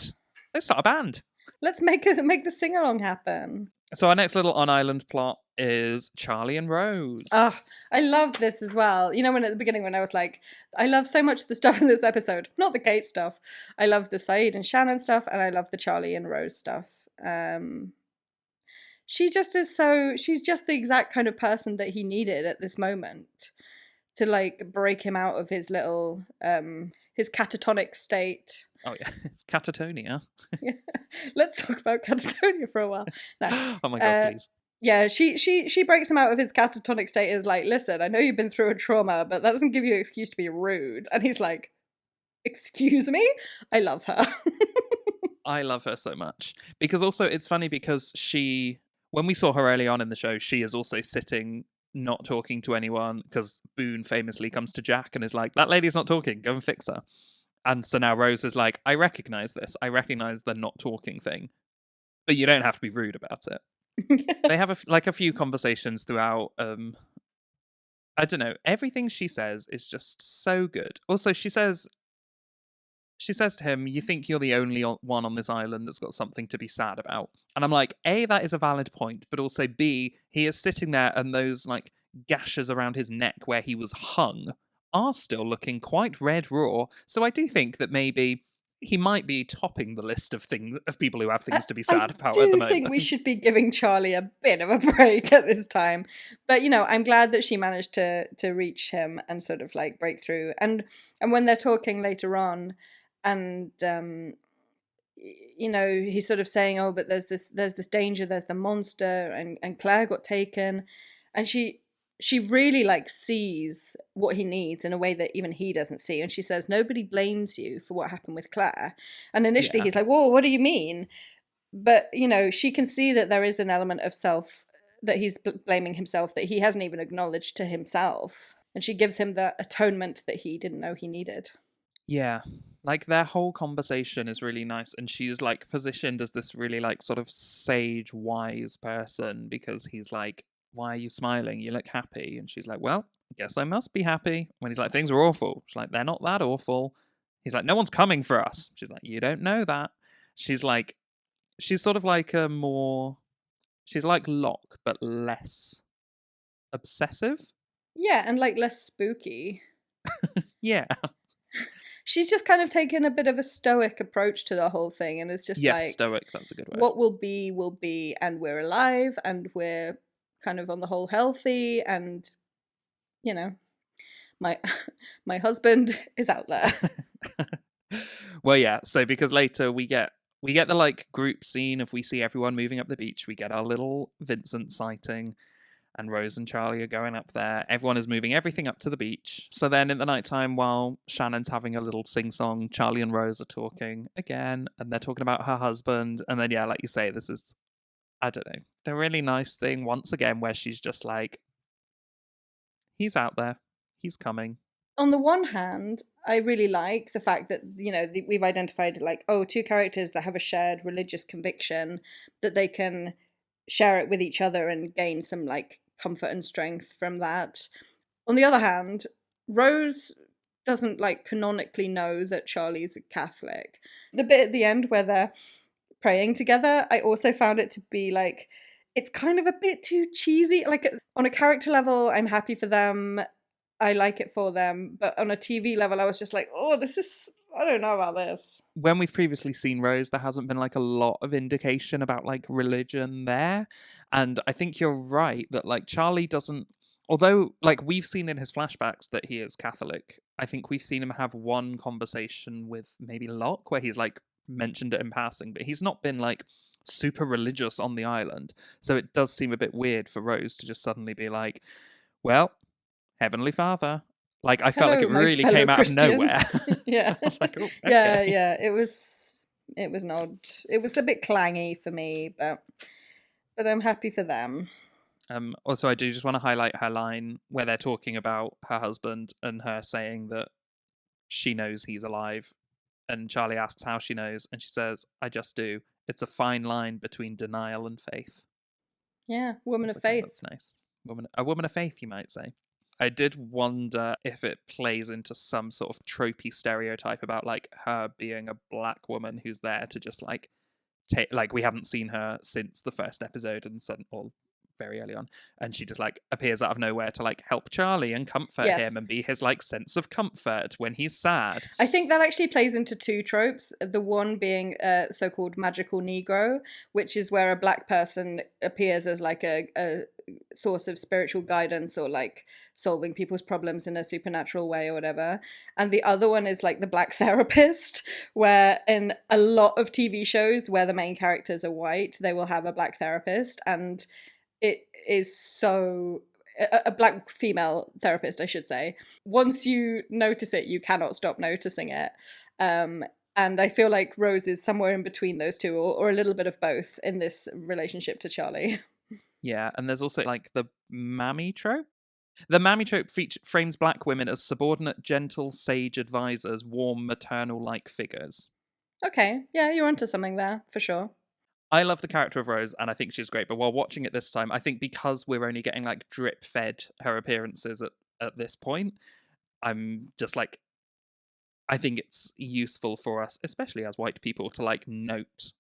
let's start a band. Let's make the sing-along happen. So our next little on-island plot is Charlie and Rose. Oh, I love this as well. You know, when at the beginning when I was like, I love so much of the stuff in this episode, not the Kate stuff. I love the Saeed and Shannon stuff, and I love the Charlie and Rose stuff. She just is she's just the exact kind of person that he needed at this moment to like break him out of his little, his catatonic state. Oh yeah, it's catatonia. Yeah. Let's talk about catatonia for a while. No. Oh my god, please. Yeah, she breaks him out of his catatonic state and is like, listen, I know you've been through a trauma, but that doesn't give you an excuse to be rude. And he's like, excuse me? I love her. I love her so much. Because also it's funny because when we saw her early on in the show, she is also sitting not talking to anyone, because Boone famously comes to Jack and is like, that lady's not talking, go and fix her. And so now Rose is like, I recognize this. I recognize the not talking thing. But you don't have to be rude about it. They have a few conversations throughout. I don't know. Everything she says is just so good. Also, she says to him, you think you're the only one on this island that's got something to be sad about. And I'm like, A, that is a valid point. But also B, he is sitting there and those like gashes around his neck where he was hung are still looking quite red raw. So I do think that maybe he might be topping the list of people who have things to be sad about at the moment. I think we should be giving Charlie a bit of a break at this time. But, I'm glad that she managed to reach him and sort of like break through. And when they're talking later on, and you know, he's sort of saying, oh, but there's this danger, there's the monster, and Claire got taken, and she really like sees what he needs in a way that even he doesn't see, and she says nobody blames you for what happened with Claire. And initially he's like, whoa, what do you mean? But you know, she can see that there is an element of self, that he's blaming himself, that he hasn't even acknowledged to himself, and she gives him the atonement that he didn't know he needed. Yeah, like their whole conversation is really nice, and she's like positioned as this really like sort of sage, wise person, because he's like, why are you smiling? You look happy. And she's like, well, I guess I must be happy. When he's like, things are awful. She's like, they're not that awful. He's like, no one's coming for us. She's like, you don't know that. She's like, she's sort of like a more, she's like Locke, but less obsessive. Yeah, and like less spooky. Yeah. She's just kind of taken a bit of a stoic approach to the whole thing, and it's just like, stoic, that's a good word. What will be, and we're alive, and we're kind of on the whole healthy, and you know, my husband is out there. Well, yeah, so because later we get the like group scene of, we see everyone moving up the beach, we get our little Vincent sighting, and Rose and Charlie are going up there. Everyone is moving everything up to the beach. So then in the nighttime, while Shannon's having a little sing-song, Charlie and Rose are talking again, and they're talking about her husband. And then, yeah, like you say, this is, I don't know, the really nice thing once again where she's just like, he's out there, he's coming. On the one hand, I really like the fact that, you know, we've identified like, oh, two characters that have a shared religious conviction, that they can share it with each other and gain some like comfort and strength from that. On the other hand, Rose doesn't like canonically know that Charlie's a Catholic. The bit at the end where they're praying together, I also found it to be like, it's kind of a bit too cheesy. Like on a character level, I'm happy for them, I like it for them, but on a TV level, I was just like, oh, this is, I don't know about this. When we've previously seen Rose, there hasn't been like a lot of indication about like religion there. And I think you're right that like Charlie doesn't, although like we've seen in his flashbacks that he is Catholic, I think we've seen him have one conversation with maybe Locke where he's like mentioned it in passing, but he's not been like super religious on the island. So it does seem a bit weird for Rose to just suddenly be like, well, Heavenly Father. Like, I felt like it really came out of nowhere. Yeah. I was like, oh, okay. Yeah. It was an odd. It was a bit clangy for me, but I'm happy for them. Also, I do just want to highlight her line where they're talking about her husband and her saying that she knows he's alive. And Charlie asks how she knows, and she says, I just do. It's a fine line between denial and faith. Yeah, woman of faith. That's nice. A woman of faith, you might say. I did wonder if it plays into some sort of tropey stereotype about like her being a black woman who's there to just like take, like we haven't seen her since the first episode and or very early on, and she just like appears out of nowhere to like help Charlie and comfort him and be his like sense of comfort when he's sad. I think that actually plays into two tropes. The one being so-called magical Negro, which is where a black person appears as like a source of spiritual guidance or like solving people's problems in a supernatural way or whatever. And the other one is like the black therapist, where in a lot of TV shows where the main characters are white, they will have a black therapist, and it is so a black female therapist, I should say. Once you notice it, you cannot stop noticing it. And I feel like Rose is somewhere in between those two, or a little bit of both in this relationship to Charlie. Yeah, and there's also like the mammy trope. The mammy trope frames black women as subordinate, gentle, sage advisors, warm, maternal-like figures. Okay, yeah, you're onto something there, for sure. I love the character of Rose, and I think she's great, but while watching it this time, I think because we're only getting like drip-fed her appearances at this point, I'm just like, I think it's useful for us, especially as white people, to like note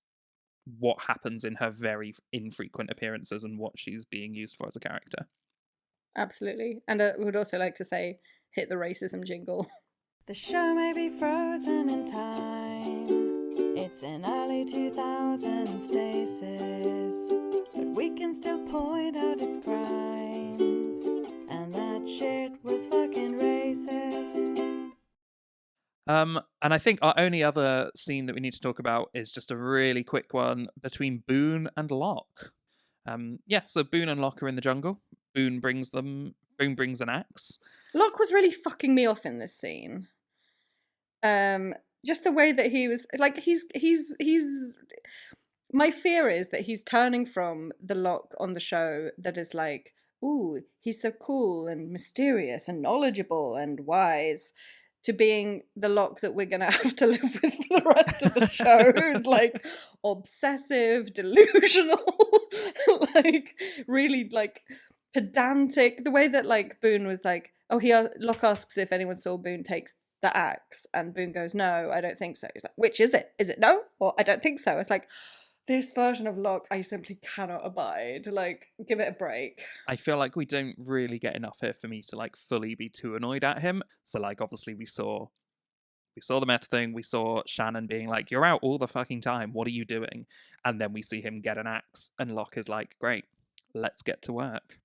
what happens in her very infrequent appearances and what she's being used for as a character. Absolutely. And I would also like to say, hit the racism jingle. The show may be frozen in time. It's an early 2000s stasis, but we can still point out its crimes, and that shit was fucking racist. And I think our only other scene that we need to talk about is just a really quick one between Boone and Locke. So Boone and Locke are in the jungle. Boone brings an axe. Locke was really fucking me off in this scene. Just the way that he was like, he's my fear is that he's turning from the Locke on the show that is like, ooh, he's so cool and mysterious and knowledgeable and wise, to being the Locke that we're gonna have to live with for the rest of the show, who's like obsessive, delusional, like really like pedantic. The way that like Boone was like, Locke asks if anyone saw Boone takes the axe, and Boone goes, no, I don't think so. He's like, which is it? Is it no? Or I don't think so. It's like, this version of Locke I simply cannot abide. Like, give it a break. I feel like we don't really get enough here for me to like fully be too annoyed at him. So like obviously we saw the meta thing, we saw Shannon being like, you're out all the fucking time, what are you doing? And then we see him get an axe, and Locke is like, great, let's get to work.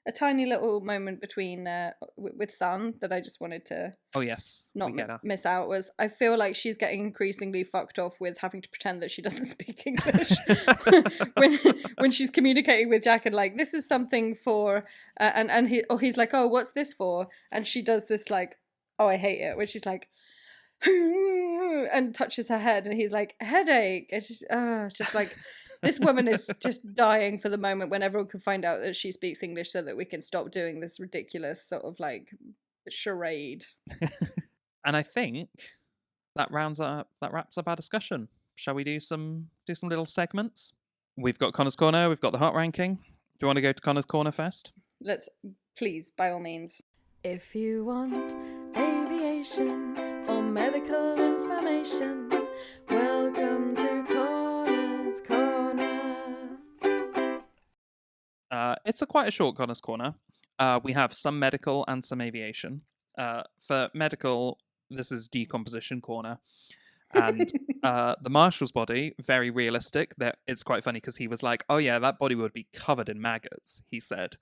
A tiny little moment between with Sun that I just wanted to not miss out was, I feel like she's getting increasingly fucked off with having to pretend that she doesn't speak English when she's communicating with Jack, and like, this is something for and he's like, oh, what's this for? And she does this like, oh, I hate it, when she's like and touches her head, and he's like, headache. It's just like, this woman is just dying for the moment when everyone can find out that she speaks English, so that we can stop doing this ridiculous sort of like charade. And I think that wraps up our discussion. Shall we do some little segments? We've got Connor's Corner, we've got the hot ranking. Do you want to go to Connor's Corner first? Let's, please, by all means. If you want aviation or medical information, welcome to Connor's Corner. It's quite a short Connor's Corner. We have some medical and some aviation. For medical, this is decomposition corner. And the Marshal's body, very realistic. That it's quite funny because he was like, oh yeah, that body would be covered in maggots, he said.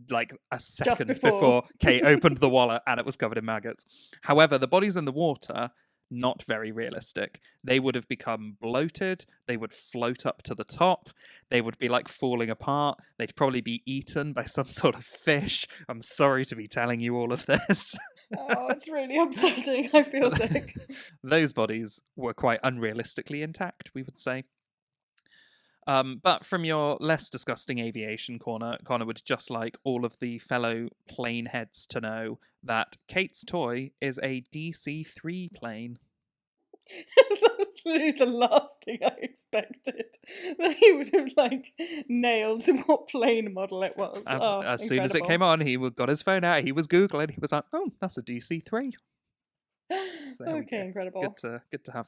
Like a second before Kate opened the wallet, and it was covered in maggots. However, the bodies in the water, not very realistic. They would have become bloated. They would float up to the top. They would be like falling apart. They'd probably be eaten by some sort of fish. I'm sorry to be telling you all of this. Oh, it's really upsetting. I feel sick. Those bodies were quite unrealistically intact, we would say. But from your less disgusting aviation corner, Connor would just like all of the fellow plane heads to know that Kate's toy is a DC-3 plane. That's really the last thing I expected. That he would have like nailed what plane model it was. As soon as it came on, he got his phone out. He was Googling. He was like, "Oh, that's a DC-3." So okay, incredible. Good to have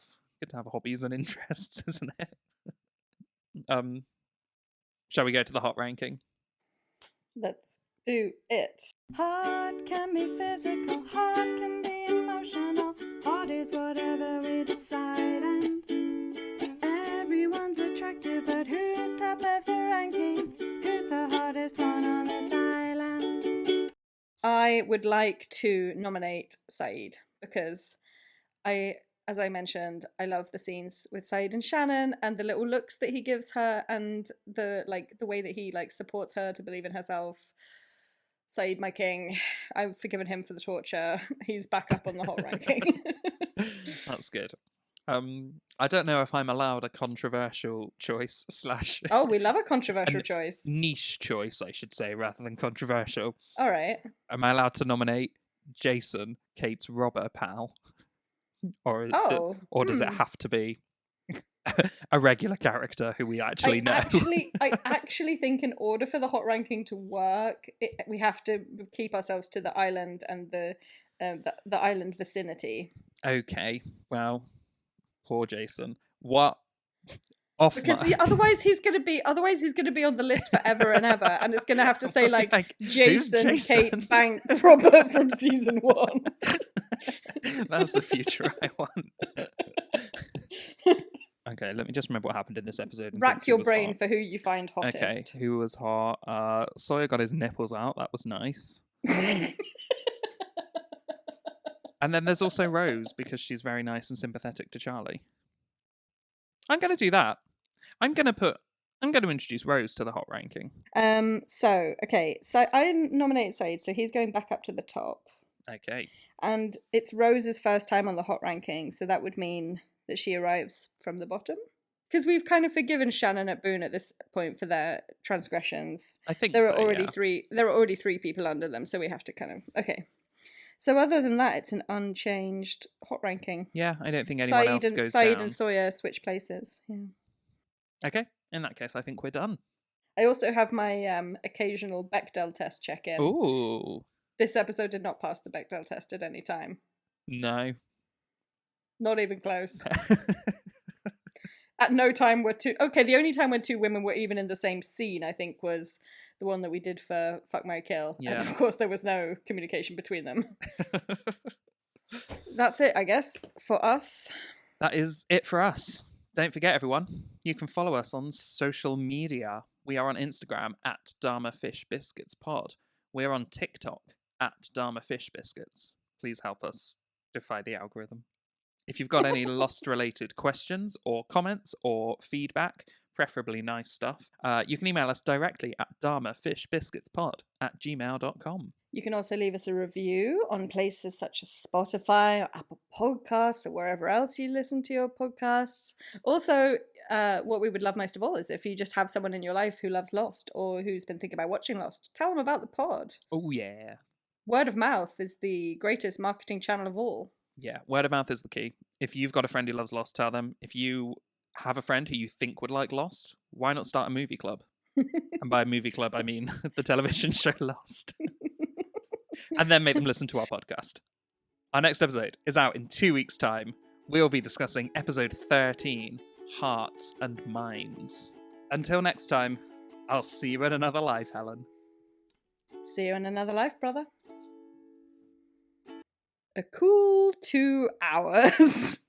hobbies and interests, isn't it? Shall we go to the hot ranking? Let's do it. Hot can be physical, hot can be emotional. Hot is whatever we decide, and everyone's attractive, but who's top of the ranking? Who's the hottest one on this island? I would like to nominate Saeed, because as I mentioned, I love the scenes with Saeed and Shannon, and the little looks that he gives her, and the way that he like supports her to believe in herself. Saeed, my king. I've forgiven him for the torture. He's back up on the hot ranking. That's good. I don't know if I'm allowed a controversial choice / Oh, we love a controversial choice. Niche choice, I should say, rather than controversial. All right. Am I allowed to nominate Jason, Kate's robber pal? Or does it have to be a regular character who we actually know? I actually think in order for the hot ranking to work, we have to keep ourselves to the island and the island vicinity. Okay, well, poor Jason. Otherwise he's gonna be on the list forever and ever, and it's gonna have to say like Jason, Kate, Bank, Robert from season 1. That's the future I want. Okay, let me just remember what happened in this episode. Rack your brain for who you find hottest. Okay, who was hot? Sawyer got his nipples out. That was nice. And then there's also Rose, because she's very nice and sympathetic to Charlie. I'm going to do that. I'm going to introduce Rose to the hot ranking. So I nominated Saeed, so he's going back up to the top. Okay. And it's Rose's first time on the hot ranking, so that would mean that she arrives from the bottom. Because we've kind of forgiven Shannon at Boone at this point for their transgressions. I think there are already three people under them, so we have to kind of okay. So other than that, it's an unchanged hot ranking. Yeah, I don't think anyone else goes Saeed down. and Sawyer switch places. Yeah. Okay, in that case, I think we're done. I also have my occasional Bechdel test check-in. Ooh. This episode did not pass the Bechdel test at any time. No. Not even close. At no time were two... Okay, the only time when two women were even in the same scene, I think, was the one that we did for Fuck, Marry, Kill. Yeah. And of course, there was no communication between them. That's it, I guess, for us. That is it for us. Don't forget, everyone, you can follow us on social media. We are on Instagram at Dharma Fish Biscuits Pod. We're on TikTok at Dharma Fish Biscuits. Please help us defy the algorithm. If you've got any Lost-related questions or comments or feedback, preferably nice stuff, you can email us directly at dharmafishbiscuitspod@gmail.com. You can also leave us a review on places such as Spotify or Apple Podcasts or wherever else you listen to your podcasts. Also, what we would love most of all is if you just have someone in your life who loves Lost or who's been thinking about watching Lost. Tell them about the pod. Oh, yeah. Word of mouth is the greatest marketing channel of all. Yeah, word of mouth is the key. If you've got a friend who loves Lost, tell them. If you have a friend who you think would like Lost, why not start a movie club? And by a movie club, I mean the television show Lost. And then make them listen to our podcast. Our next episode is out in 2 weeks' time. We'll be discussing episode 13, Hearts and Minds. Until next time, I'll see you in another life, Helen. See you in another life, brother. A cool 2 hours.